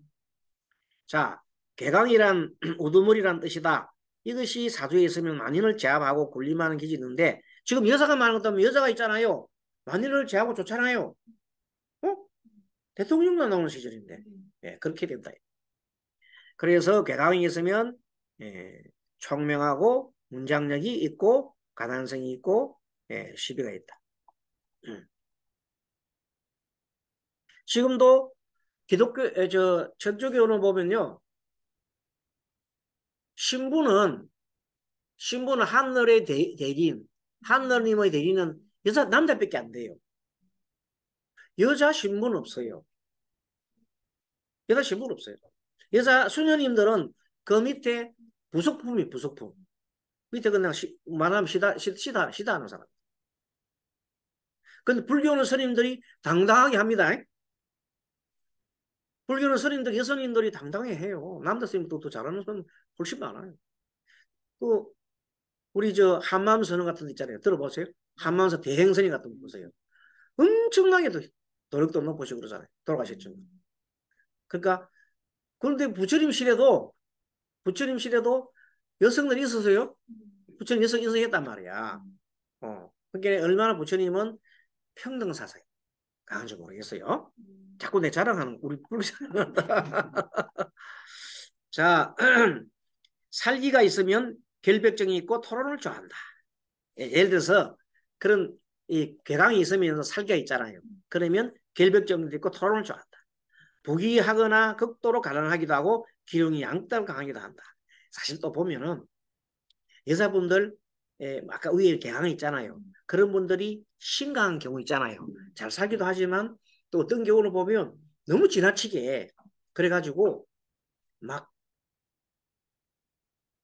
자, 개강이란 우두머리란 뜻이다. 이것이 사주에 있으면 만인을 제압하고 군림하는 기질이 있는데 지금 여자가 말하는 것도 여자가 있잖아요. 만인을 제압하고 좋잖아요. 대통령도 나오는 시절인데 그렇게 된다. 그래서 개강이 있으면 총명하고 문장력이 있고 가난성이 있고 시비가 있다. 지금도 기독교 천주교는 보면요. 신부는 하늘의 대리인, 하늘님의 대리는 남자밖에 안 돼요. 여자 신부는 없어요. 여자 신부는 없어요. 여자 수녀님들은 그 밑에 부속품. 밑에 그냥 말하면 시다 하는 사람. 근데 불교는 스님들이 당당하게 합니다. 불교는 스님들, 여성인들이 당당해 해요. 남자 스님들도 잘하는 사람 훨씬 많아요. 그, 우리 저 한마음선언 같은 데 있잖아요. 들어보세요. 한마음선 대행선이 같은 거 보세요. 엄청나게 도력도 높으시고 그러잖아요. 돌아가셨죠. 그러니까, 그런데 부처님실에도 여성들이 있어서요. 부처님 여성 인성했단 말이야. 그러니까 얼마나 부처님은 평등사상이 강한지 모르겠어요. 자꾸 내 자랑하는 우리 불교 자랑한다. 자, 살기가 있으면 결벽증이 있고 토론을 좋아한다. 예를 들어서 그런 이 괴강이 있으면서 살기가 있잖아요. 그러면 결벽증도 있고 토론을 좋아한다. 부귀하거나 극도로 가난하기도 하고 기운이 양따로 강하기도 한다. 사실 또 보면은 여자분들 아까 위에 개항이 있잖아요. 그런 분들이 심각한 경우 있잖아요. 잘 살기도 하지만 또 어떤 경우를 보면 너무 지나치게 그래가지고 막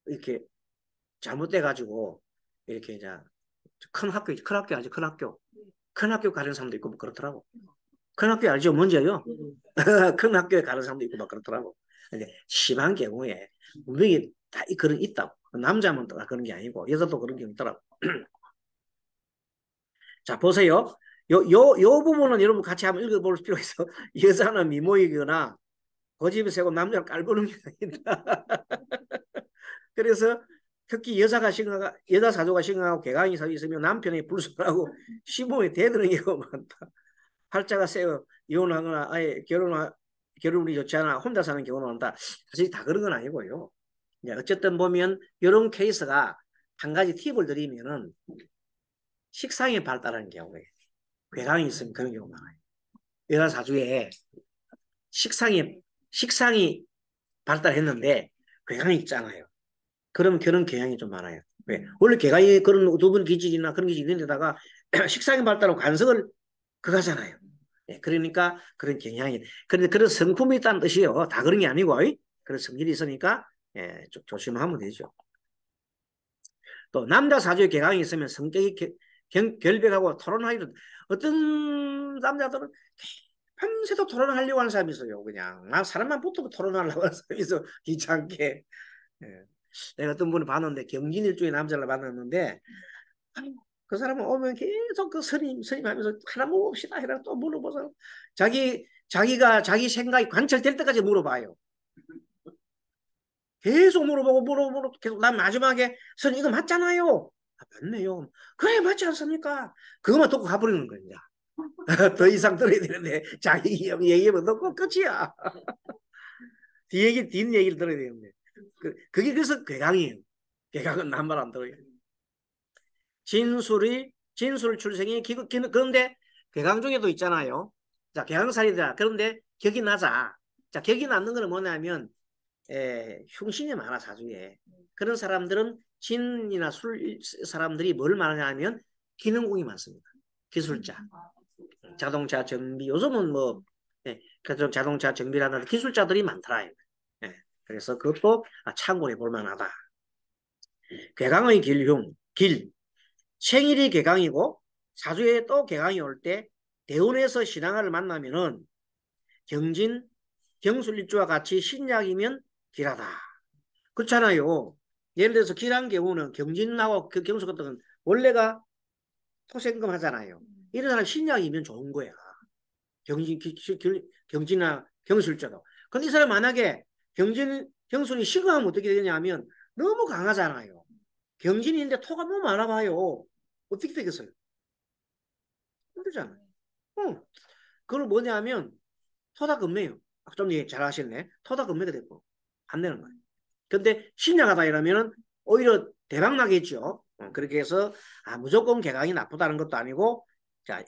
이렇게 잘못돼가지고 이렇게 이제 큰 학교 가는 사람도 있고 뭐 그렇더라고. 큰 학교 알죠? 뭔지요? 큰 학교에 가는 사람도 있고 막 그렇더라고. 근데 심한 경우에 분명히 다 그런 있다고. 남자만 다 그런 게 아니고 여자도 그런 게 있더라고. 자, 보세요. 요 부분은 여러분 같이 한번 읽어볼 필요가 있어. 여자는 미모이거나 고집이 세고 남자를 깔보는 게 아니다. 그래서 특히 여자 사조가 심각하고 개강이 있으면 남편이 불순하고 시부모에 대드는 경우가 많다. 팔자가 세고 이혼하거나 아예 결혼이 좋지 않아 혼자 사는 경우는 많다. 사실 다 그런 건 아니고요. 어쨌든 보면 이런 케이스가 한 가지 팁을 드리면은 식상이 발달하는 경우에 괴강이 있으면 그런 경우가 많아요. 여자 사주에 식상이 발달했는데 괴강이 있잖아요. 그러면 그런 경향이 좀 많아요. 왜? 원래 개가의 그런 두분 기질이나 그런 기질이 있는데다가 식상이 발달하고 간섭을 그거잖아요. 예, 그러니까 그런 경향이. 그런데 그런 성품이 있다는 뜻이에요. 다 그런 게 아니고, 그런 성질이 있으니까 예, 조심하면 되죠. 또 남자 사주에 개강이 있으면 성격이 결백하고 토론하기도 어떤 남자들은 밤새도 토론하려고 하는 사람이 있어요. 그냥 사람만 붙으면 토론하려고 하는 사람이 있어 귀찮게. 예. 내가 어떤 분을 봤는데 경진 일주의 남자를 만났는데 그 사람은 오면 계속 그 스님 하면서 하나 물어봅시다 해라 또 물어보서 자기 생각이 관철될 때까지 물어봐요. 계속 물어보고 계속 난 마지막에 스님 이거 맞잖아요. 아, 맞네요. 그래 맞지 않습니까? 그것만 듣고 가버리는 거야. 더 이상 들어야 되는데 자기 얘기만 듣고 끝이야. 뒷 얘기를 들어야 되는데 그게 그래서 괴강이에요. 괴강은 남말 안 들어요. 진술 출생이 그런데 괴강 중에도 있잖아요. 자, 괴강살이다. 그런데 격이 낮아. 자, 격이 낮는 건 뭐냐면 흉신이 많아 사주에. 그런 사람들은 진이나 술 사람들이 뭘 말하냐면 기능공이 많습니다. 기술자, 자동차 정비. 요즘은 뭐 자동차 정비라는 기술자들이 많더라. 그래서 그것도 참고해 볼 만하다. 괴강의 생일이 개강이고 사주에 또 개강이 올 때 대운에서 신앙을 만나면은 경진, 경술일주와 같이 신약이면 길하다. 그렇잖아요. 예를 들어서 길한 경우는 경진하고 그 경술 같은 건 원래가 토생금 하잖아요. 이런 사람 신약이면 좋은 거야. 경진이나 경술자도. 근데 이 사람 만약에 경술이 신강하면 어떻게 되냐면 너무 강하잖아요. 경진인데 토가 너무 많아 봐요. 어떻게 되겠어요? 힘들잖아요. 그걸 뭐냐면 토닥금매요. 좀 잘 아시네. 토닥금매가 됐고 안 되는 거예요. 근데 신약하다 이러면은 오히려 대박 나겠죠. 그렇게 해서 무조건 개강이 나쁘다는 것도 아니고 자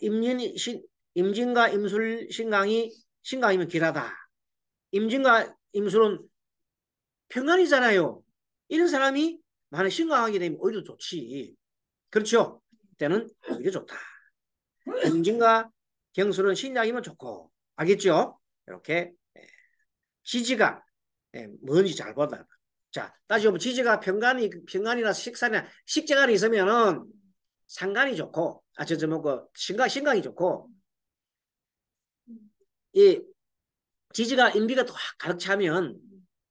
임진과 임술 신강이면 길하다. 임진과 임술은 평간이잖아요. 이런 사람이 만약 신강하게 되면 오히려 좋지. 그렇죠? 때는 오히려 좋다. 임진과 경술은 신약이면 좋고 알겠죠? 이렇게 지지가 뭔지 잘 보다. 자, 따지고 지지가 평간이나 식재간이 있으면은 상간이 좋고, 신강이 좋고, 이 지지가 인비가 또 가득 차면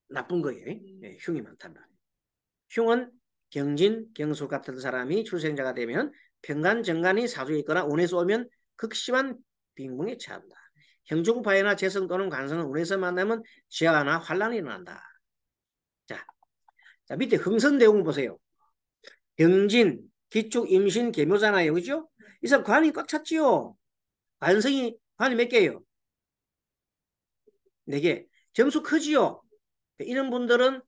나쁜 거예요. 예, 흉이 많단 말이에요. 흉은 경진, 경수 같은 사람이 출생자가 되면 평간, 정간이 사주에 있거나 운에서 오면 극심한 빈궁에 처한다. 형중파이나 재성 또는 관성은 운에서 만나면 지하나 환란이 일어난다. 자, 밑에 흥선대웅 보세요. 병진, 기축, 임신, 계묘잖아요. 그죠? 이 사람 관이 꽉 찼지요. 관이 몇 개예요? 4개. 점수 크지요. 이런 분들은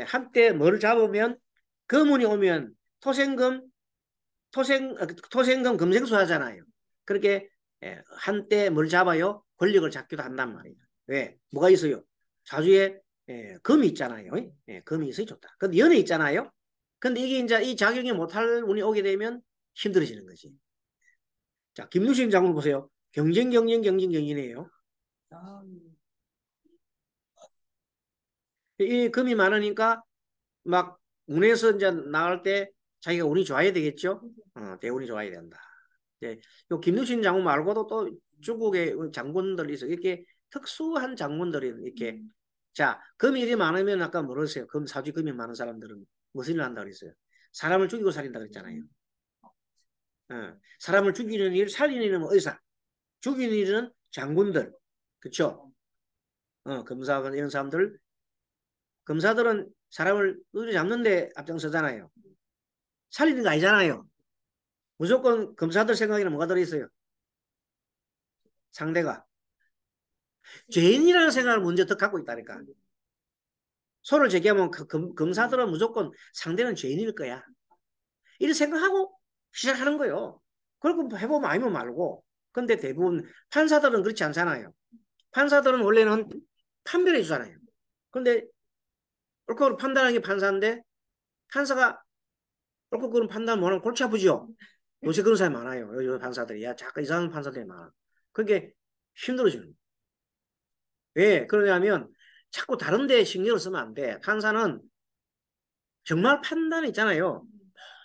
한때 뭘 잡으면 금운이 오면 토생금 금생수 하잖아요. 그렇게 한때 뭘 잡아요? 권력을 잡기도 한단 말이에요. 왜? 뭐가 있어요? 사주에 금이 있잖아요. 금이 있어야 좋다. 근데 연에 있잖아요. 근데 이게 이제 이 작용이 못할 운이 오게 되면 힘들어지는 거지. 자, 김유신 장군 보세요. 경쟁이에요. 이 금이 많으니까 막 운에서 이제 나갈 때 자기가 운이 좋아야 되겠죠. 대운이 좋아야 된다. 예, 요 김유신 장군 말고도 또 중국의 장군들이 있어. 이렇게 특수한 장군들이 이렇게 자, 금이 일이 많으면 아까 뭐랬어요? 사주 금이 많은 사람들은 무슨 일을 한다 그랬어요? 사람을 죽이고 살린다 그랬잖아요. 사람을 죽이는 일, 살리는 일은 의사, 죽이는 일은 장군들, 그쵸? 검사관 이런 사람들, 검사들은 사람을 의리 잡는데 앞장서잖아요. 살리는 거 아니잖아요. 무조건 검사들 생각에는 뭐가 들어있어요? 상대가 죄인이라는 생각을 먼저 더 갖고 있다니까. 손을 제기하면 검사들은 무조건 상대는 죄인일 거야. 이렇게 생각하고 시작하는 거예요. 그리고 해보면 아니면 말고. 근데 대부분 판사들은 그렇지 않잖아요. 판사들은 원래는 판별해 주잖아요. 근데 옳고 판단하는 게 판사인데 판사가 옳고 그런 판단 못하면 골치 아프죠. 요새 그런 사람이 많아요. 요즘 판사들이. 야, 잠깐 이상한 판사들이 많아. 그게 힘들어지는 거예요. 왜? 그러냐면 자꾸 다른 데에 신경을 쓰면 안 돼. 판사는 정말 판단이 있잖아요.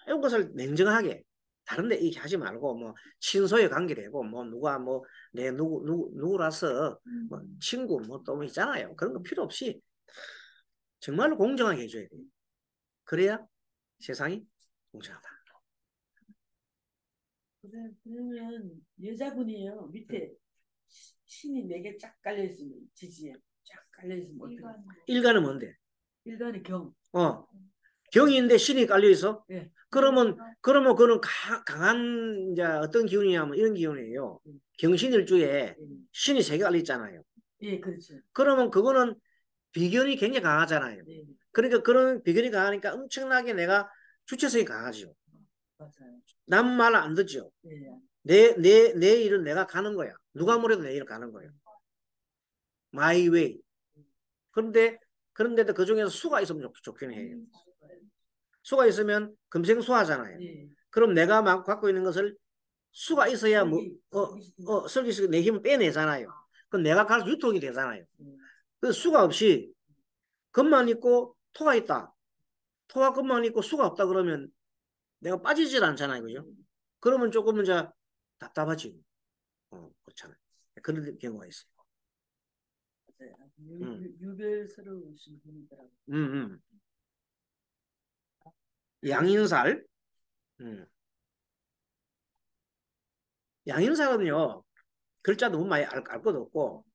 이런 것을 냉정하게 다른 데 이렇게 하지 말고 뭐 친소에 관계되고 뭐 누가 뭐 내 누구라서 뭐 친구 뭐 또 있잖아요. 그런 거 필요 없이 정말로 공정하게 해줘야 돼요. 그래야 세상이 공정하다. 그러면 여자분이에요. 밑에 신이 4개 쫙 깔려있으면 지지에 쫙 깔려있으면 어떻게? 일간은 뭔데? 일간이 경. 경인데 신이 깔려 있어? 네. 그러면 그거는 강한 이제 어떤 기운이냐면 이런 기운이에요. 경신일주에 신이 3개 깔려 있잖아요. 예, 그렇죠. 그러면 그거는 비견이 굉장히 강하잖아요. 네. 그러니까 그런 비견이 강하니까 엄청나게 내가 주체성이 강하죠. 맞아요. 남 말 안 듣죠. 네. 내 일은 내가 가는 거야. 누가 뭐래도 내 일을 가는 거예요. My way. 그런데도 그 중에서 수가 있으면 좋긴 해요. 수가 있으면 금생수하잖아요. 네. 그럼 내가 막 갖고 있는 것을 수가 있어야 설기식 내 힘을 빼내잖아요. 그럼 내가 가서 유통이 되잖아요. 그 수가 없이 금만 있고 토가 있다. 토와 금만 있고 수가 없다 그러면 내가 빠지질 않잖아요. 그죠? 그러면 조금 이제 답답하지. 그렇잖아요. 그런 경우가 있어요. 유별스러우신 분이더라고요. 양인살. 양인살은요. 글자 너무 많이 알 것도 없고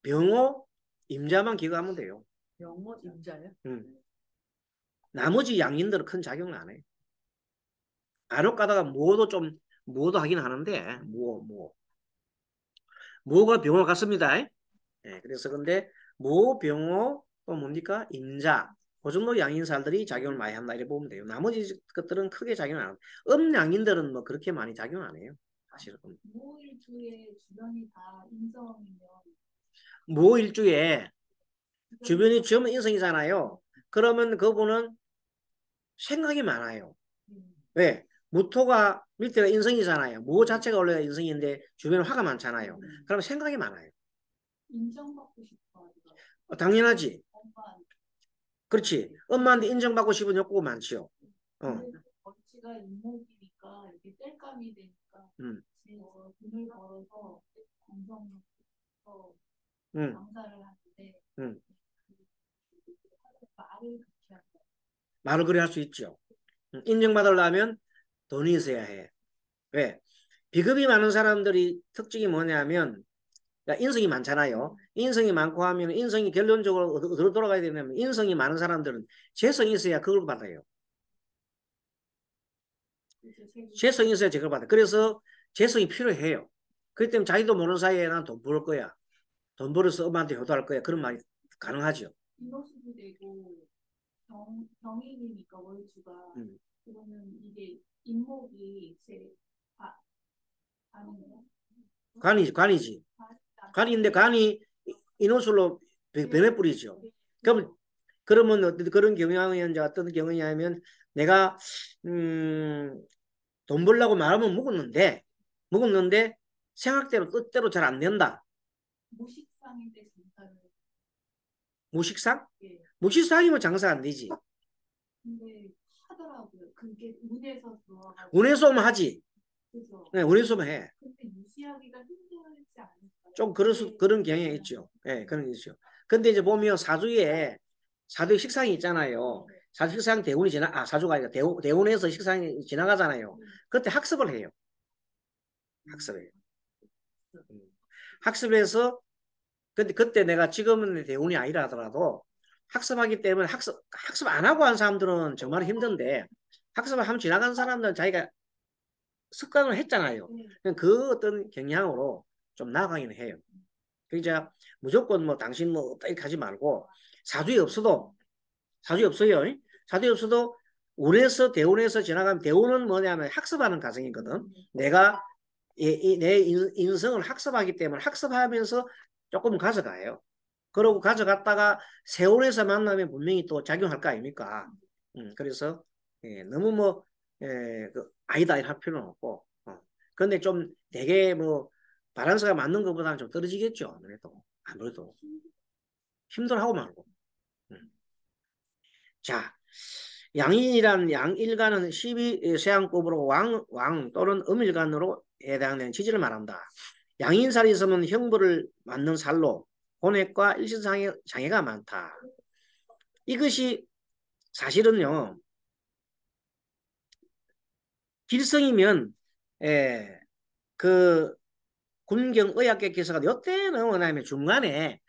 병호, 임자만 기억하면 돼요. 병호, 임자요? 나머지 양인들은 큰 작용을 안 해요. 간혹 가다가 뭐도 하긴 하는데 뭐가 병호 같습니다. 그래서 근데 병호 또 뭡니까? 임자 그 정도 양인살들이 작용을 많이 한다 이렇게 보면 돼요. 나머지 것들은 크게 작용 안 해요. 음양인들은 뭐 그렇게 많이 작용 안 해요. 사실은. 모일주의 주변이 다 인성이면 모일주에 주변이 전부 인성이잖아요. 그러면 그분은 생각이 많아요. 왜? 무토가 밑에가 인성이잖아요. 무 자체가 원래 인성인데 주변에 화가 많잖아요. 그럼 생각이 많아요. 인정받고 싶어. 당연하지. 그렇지. 엄마한테 인정받고 싶은 욕구가 많지요. 근데 어치가 인목이니까 이렇게 땔감이 되니까 음, 돈을 벌어서 공성부터 음, 장사를 하는데 음. 말을 그렇게 한다. 말을 그래 할 수 있죠. 인정받으려면 돈이 있어야 해. 왜? 비급이 많은 사람들이 특징이 뭐냐면, 그러니까 인성이 많잖아요. 인성이 많고 하면 인성이 결론적으로 어디로 돌아가야 되냐면, 인성이 많은 사람들은 재성이 있어야 그걸 받아요. 재성이 있어야 그걸 받아요. 그래서 재성이 필요해요. 그렇기 때문에 자기도 모르는 사이에 난 돈 벌 거야. 돈 벌어서 엄마한테 효도할 거야. 그런 말이 가능하죠. 인버스도 되고 병인이니까 월주가 음. 그러면 이게 인목이 제 아니에요? 관이지. 관인데 관이 인호술로 변해버리죠. 그러면 그런 경향이 이제 어떤 경우냐면 내가 돈 벌려고 말하면 먹었는데 생각대로 뜻대로 잘 안 된다. 무식상인데 장사를 무식상? 예. 무식상이면 장사 안 되지. 근데 하더라고요. 그게 운에서 들어와가지고 운에서 오면 하지. 그죠? 네, 운에서 오면 해. 근데 유지하기가 힘들지 않을까요? 좀 그런 경향이 있죠. 예, 그런 게 있죠. 근데 이제 보면 사주에 식상이 있잖아요. 사주 식상 대운이 사주가 아니라 대운에서 식상이 지나가잖아요. 그때 학습을 해요. 학습해요. 학습해서 근데 그때 내가 지금은 대운이 아니라 하더라도 학습하기 때문에 학습 안 하고 한 사람들은 정말 힘든데 학습을 하면 지나간 사람들은 자기가 습관을 했잖아요. 그 어떤 경향으로 좀 나아가긴 해요. 그러니까 무조건 뭐 당신 뭐 없다 이렇게 하지 말고 사주에 없어요. 사주에 없어도 운에서 대운에서 지나가면 대운은 뭐냐면 학습하는 과정이거든. 내가 내 인성을 학습하기 때문에 학습하면서 조금 가져가요. 그러고 가져갔다가 세월에서 만나면 분명히 또 작용할 거 아닙니까? 그래서 너무 뭐 아니다 할 필요는 없고. 근데 좀 되게 뭐 바란스가 맞는 것보다는 좀 떨어지겠죠. 아무래도 힘들하고 말고. 자, 양인이란 양일간은 12세양법으로 왕 또는 음일간으로 해당되는 지지를 말한다. 양인살이 있으면 형벌을 맞는 살로 혼액과 일신장애가 많다. 이것이 사실은요. 길성이면 그 군경의학계 기사가 이때는 뭐냐면 중간에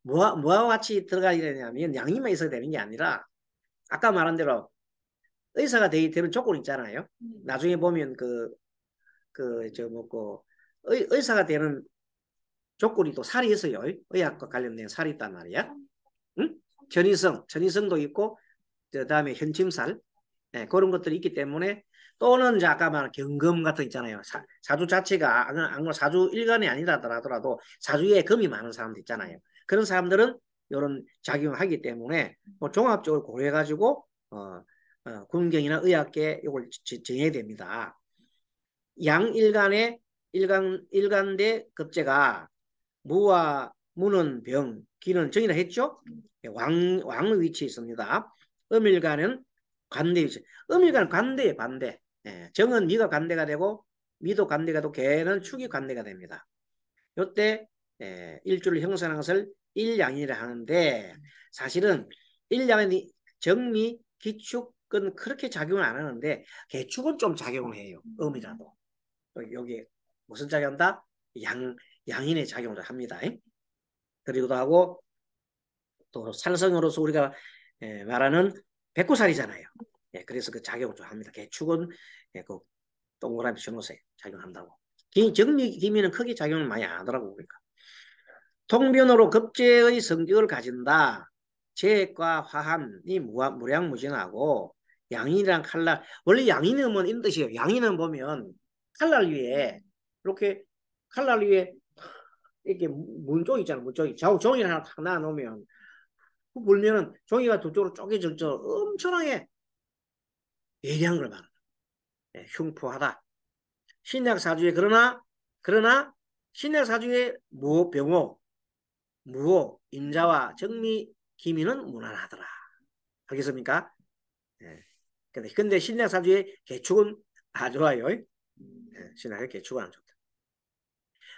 뭐와 같이 들어가야 되냐면 양이만 있어야 되는 게 아니라 아까 말한 대로 의사가 되는 조건이 있잖아요. 나중에 보면 의사가 되는 조건이 또 살이 있어요. 의학과 관련된 살이 있단 말이야. 응? 전이성도 있고, 그 다음에 현침살, 그런 것들이 있기 때문에 또는 아까 말한 경금 같은 있잖아요. 사주 자체가 안 사주 일간이 아니라 하더라도 사주에 금이 많은 사람들 있잖아요. 그런 사람들은 이런 작용을 하기 때문에 뭐 종합적으로 고려해가지고 군경이나 의학계 이걸 정해야 됩니다. 양일간의 일간대 급제가 무와 무는 병, 기는 정이라 했죠? 왕의 위치에 있습니다. 음일간은 관대 위치. 음일간은 관대에 반대. 정은 미가 관대가 되고 미도 관대가 되고 개는 축이 관대가 됩니다. 이때 일주를 형성한 것을 일양이라 하는데 사실은 일양이 정미, 기축은 그렇게 작용을 안 하는데 개축은 좀 작용을 해요. 음이라도. 여기 무슨 작용한다? 양인의 작용을 합니다. 그리고도 하고 또 살성으로서 우리가 말하는 백구살이잖아요. 그래서 그 작용을 좀 합니다. 개축은 그 동그라미 쳐놓으세요. 작용한다고. 정미, 기미는 크게 작용을 많이 안 하더라고 그러니까. 통변으로 급제의 성격을 가진다. 재과 화함이 무량무진하고 양인이랑 칼날 원래 양인은 뭐 이런 뜻이에요. 양인은 보면 칼날 위에 이렇게 칼날 위에 이렇게 문쪽 있잖아. 문쪽이 종이 하나 놓으면 물면은 종이가 두 쪽으로 쪼개질 줄 엄청나게 예리한 걸 말하는 흉포하다. 신약 사주에 그러나 신약 사주에 병호 무호, 임자와 정미, 기미는 무난하더라. 알겠습니까? 예. 근데 신약사주의 개축은 안 좋아요. 예. 신약의 개축은 안 좋다.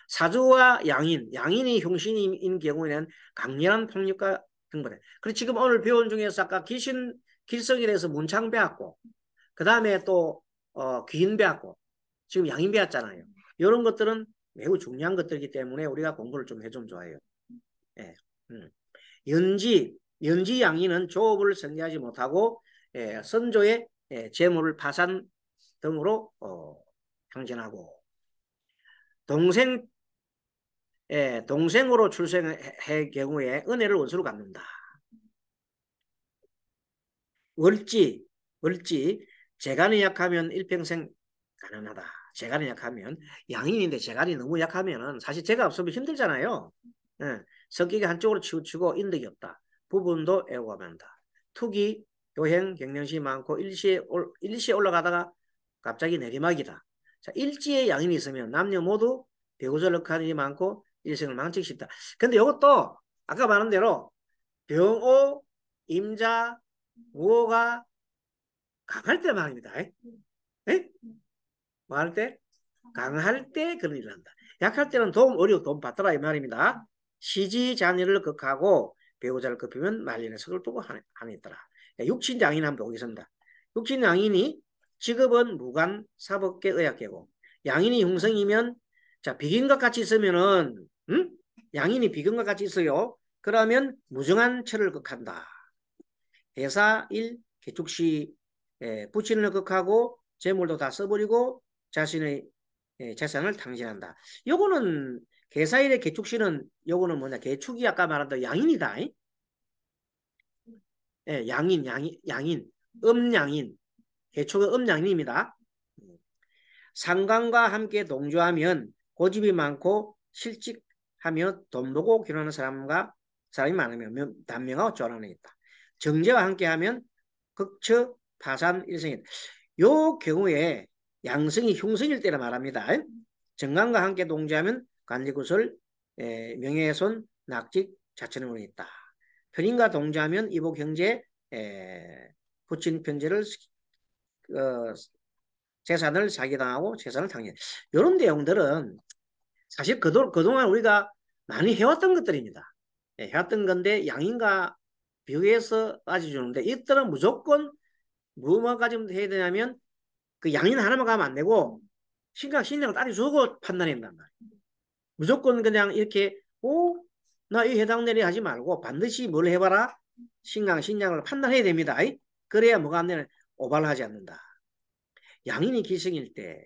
사주와 양인이 흉신인 경우에는 강렬한 폭력과 등번해. 그리고 지금 오늘 배운 중에서 아까 길성에 대해서 문창 배웠고, 그 다음에 또 귀인 배웠고, 지금 양인 배웠잖아요. 이런 것들은 매우 중요한 것들이기 때문에 우리가 공부를 좀 해주면 좋아요. 예. 연지 양인은 조업을 성리하지 못하고 선조의 재물을 파산 등으로 향진하고 동생으로 출생할 경우에 은혜를 원수로 갚는다. 월지 재간이 약하면 일평생 가난하다. 재간이 약하면 양인인데 재간이 너무 약하면 사실 재가 없으면 힘들잖아요. 예, 성격이 한쪽으로 치우치고 인덕이 없다. 부분도 애호감한다. 투기, 요행, 경련심이 많고 일시에 올라가다가 갑자기 내리막이다. 자, 일지에 양인이 있으면 남녀 모두 배우절력한 일이 많고 일생을 망치기 쉽다. 근데 이것도 아까 말한 대로 병오, 임자, 무호가 강할 때 말입니다. 에? 뭐 할 때? 강할 때 그런 일을 한다. 약할 때는 도움 받더라 이 말입니다. 시지 자녀를 극하고 배우자를 급히면 말년에 석을 두고 하니 있더라. 육친장인 한번 보겠습니다. 육친양인이 직업은 무관, 사법계, 의학계고 양인이 흉성이면 자 비견과 같이 있으면은 양인이 비견과 같이 있어요. 그러면 무정한 철을 극한다. 대사 1 개축시 부친을 극하고 재물도 다 써버리고 자신의 재산을 탕진한다. 요거는 개사일의 개축시는 요거는 뭐냐 개축이 아까 말한 양인이다. 양인 음양인 개축은 음양인입니다. 상관과 함께 동조하면 고집이 많고 실직하며 돈 보고 결혼하는 사람이 많으면 단명하고 조란에 있다. 정제와 함께하면 극처 파산 일생이다. 요 경우에 양성이 흉성일 때라 말합니다. 정관과 함께 동조하면 관리구설, 명예훼손, 낙직, 자천으로 있다. 편인과 동조하면 이복 경제, 부친 편제를 재산을 사기당하고 재산을 당해. 이런 내용들은 사실 그동안 우리가 많이 해왔던 것들입니다. 해왔던 건데 양인과 비교해서 따져주는데 이들은 무조건 뭐까지 해야 되냐면 그 양인 하나만 가면 안 되고 신약을 따져주고 판단한단 말이에요. 무조건 그냥 이렇게 나 이 해당되리 하지 말고 반드시 뭘 해봐라 신약을 판단해야 됩니다. 그래야 뭐가 안 되는 오발하지 않는다. 양인이 기생일 때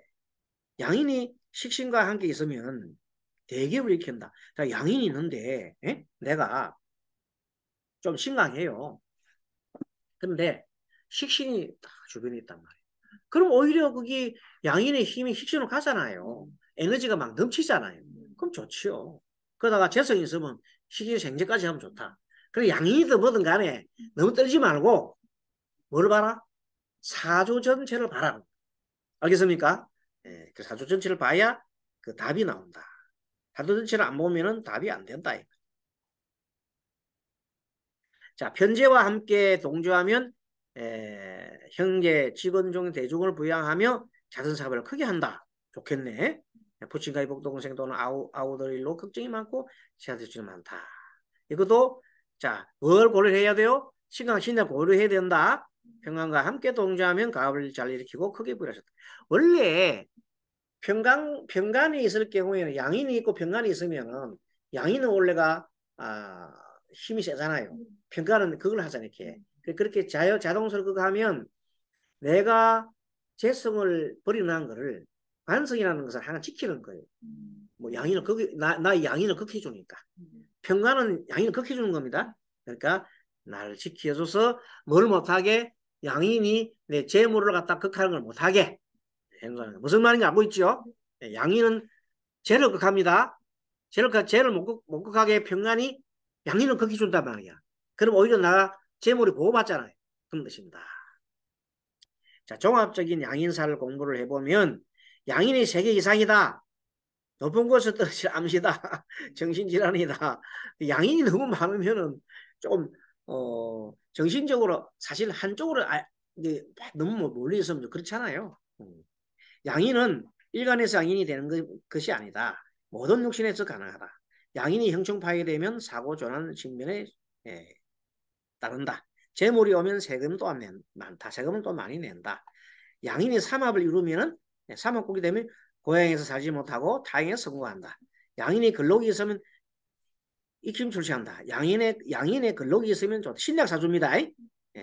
양인이 식신과 함께 있으면 대기업을 일으킨다. 양인이 있는데 내가 좀 심각해요. 근데 식신이 주변에 있단 말이에요. 그럼 오히려 그게 양인의 힘이 식신으로 가잖아요. 에너지가 막 넘치잖아요. 그럼 좋지요. 그러다가 재성이 있으면 식신 생제까지 하면 좋다. 그래 양인이든 뭐든 간에 너무 떨지 말고 뭘 봐라? 사주 전체를 봐라. 알겠습니까? 그 사주 전체를 봐야 그 답이 나온다. 사주 전체를 안 보면은 답이 안 된다. 자, 편제와 함께 동조하면 형제, 직원 중 대중을 부양하며 자선사업을 크게 한다. 좋겠네. 부친과 이복동생 또는 아우들일로 걱정이 많고 시아들이 많다. 이것도 자, 뭘 고려해야 돼요? 신강 고려해야 된다. 평강과 함께 동조하면 가업을 잘 일으키고 크게 부여하셨다. 원래 평간이 있을 경우에는 양인이 있고 평간이 있으면 양인은 원래가 힘이 세잖아요. 평가는 그걸 하잖아요. 이렇게. 그렇게 자동적으로 그거 하면 내가 재성을 버리는 거를 관성이라는 것을 하나 지키는 거예요. 뭐 양인을 나 양인을 극해 주니까. 평가는 양인을 극해 주는 겁니다. 그러니까 나를 지켜줘서 뭘 못하게 양인이 내 재물을 갖다 극하는 걸 못하게 무슨 말인지 알고 있죠? 양인은 죄를 극합니다. 죄를 못 극하게 평간이 양인을 극해 준단 말이야. 그럼 오히려 나가 재물이 보호받잖아요. 그런 뜻입니다. 자, 종합적인 양인사를 공부를 해보면 양인이 3개 이상이다. 높은 곳에서 떨어질 암시다. 정신질환이다. 양인이 너무 많으면은 좀 정신적으로 사실 한쪽으로 이게 너무 몰려 있으면 그렇잖아요. 양인은 일간에서 양인이 되는 것이 아니다. 모든 육신에서 가능하다. 양인이 형성 파괴되면 사고 전환 측면에 따른다. 재물이 오면 세금은 또 많다. 세금은 또 많이 낸다. 양인이 삼합을 이루면은 삼합국이 되면 고향에서 살지 못하고 타향에서 성공한다. 양인이 근록이 있으면 익힘 출시한다. 양인의 근록이 있으면 좋다. 신약사주입니다.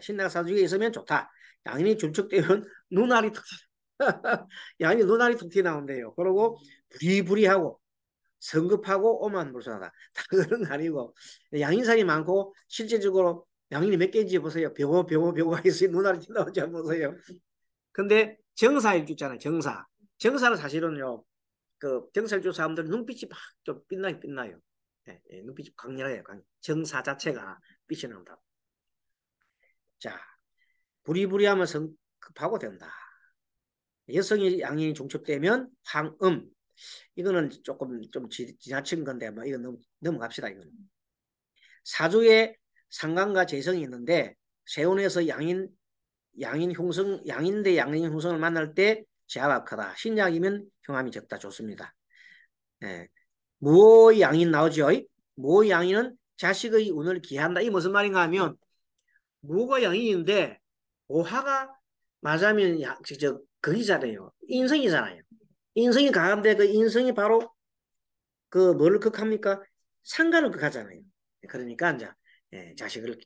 신약사주가 있으면 좋다. 양인이 중축되면 눈알이 툭 양인이 눈알이 툭 튀어나온대요. 그리고 부리부리하고 성급하고 오만불손하다. 다 그런 거 아니고 양인살이 많고 실제적으로 양인이 몇 개인지 보세요. 병호가 있어요. 눈알이 튀어나오지 보세요. 근데 정사일주 있잖아요. 정사는 사실은요. 그 정사일주 사람들은 눈빛이 막 좀 빛나요. 눈빛이 강렬해요. 정사 자체가 빛이 난다. 자, 부리부리하면 성급하고 된다. 여성이 양인이 중첩되면 황음. 이거는 조금 좀 지나친 건데 뭐 이거 넘어갑시다. 이거는. 사주에 상관과 재성이 있는데 세운에서 양인 흉성, 양인 대 양인 흉성을 만날 때 제하가 크다. 신약이면 흉함이 적다. 좋습니다. 무오양인 나오죠. 무오양인은 자식의 운을 기한다. 이게 무슨 말인가 하면 무오가 양인인데 오화가 맞으면 거기잖아요. 인성이잖아요. 인성이 강한데 그 인성이 바로 그 뭐를 극합니까? 상관을 극하잖아요. 그러니까 이제 자식을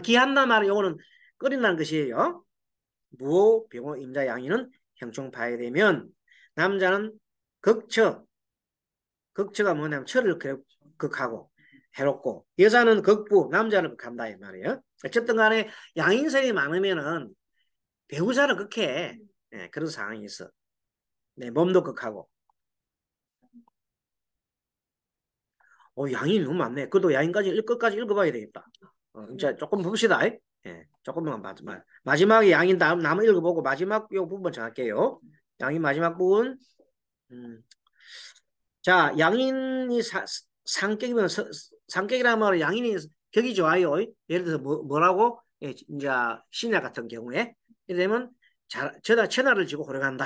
기한다 말은 요거는 끓인다는 것이에요. 무오 병호 임자 양인은 형총 파괴되면 남자는 극처가 뭐냐면 처를 극하고 해롭고 여자는 극부 남자를 극한다 이 말이에요. 어쨌든 간에 양인설이 많으면은 배우자를 극해. 그런 상황이 있어. 몸도 극하고. 양인이 너무 많네. 그래도 양인까지 끝까지 읽어봐야 되겠다. 이제 조금 봅시다. 조금만 마지막에 양인 남은 읽어보고 마지막 요 부분 정할게요. 양인 마지막 부분. 자, 양인이 상격이면 상격이라는 말은 양인이 격이 좋아요. 예를 들어서 뭐라고? 이제 신약 같은 경우에 이러면 천하를 지고 호령한다.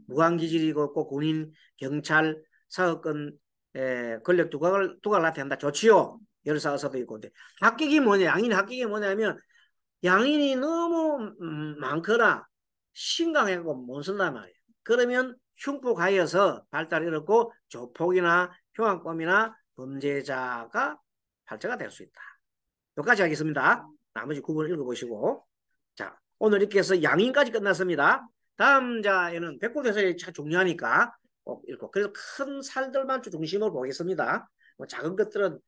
무관기질이고 있고 군인, 경찰, 사업권, 권력 두각을 나타낸다. 좋지요. 열사서도 있고. 근데 합격이 뭐냐? 양인의 합격이 뭐냐면 양인이 너무 많거나 심각하고 못 쓴단 말이에요. 그러면 흉폭하여서 발달이 어렵고 조폭이나 흉악범이나 범죄자가 발자가 될 수 있다. 여기까지 하겠습니다. 나머지 구분 읽어보시고. 자, 오늘 이렇게 해서 양인까지 끝났습니다. 다음 자에는 백골대설이 참 중요하니까 꼭 읽고. 그래서 큰 살들만 중심으로 보겠습니다. 뭐 작은 것들은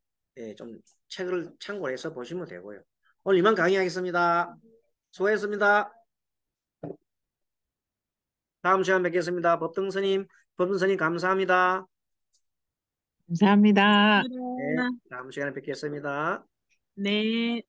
좀 책을 참고해서 보시면 되고요. 오늘 이만 강의하겠습니다. 수고했습니다. 다음 시간 뵙겠습니다. 법등스님 감사합니다. 감사합니다. 네, 다음 시간에 뵙겠습니다. 네.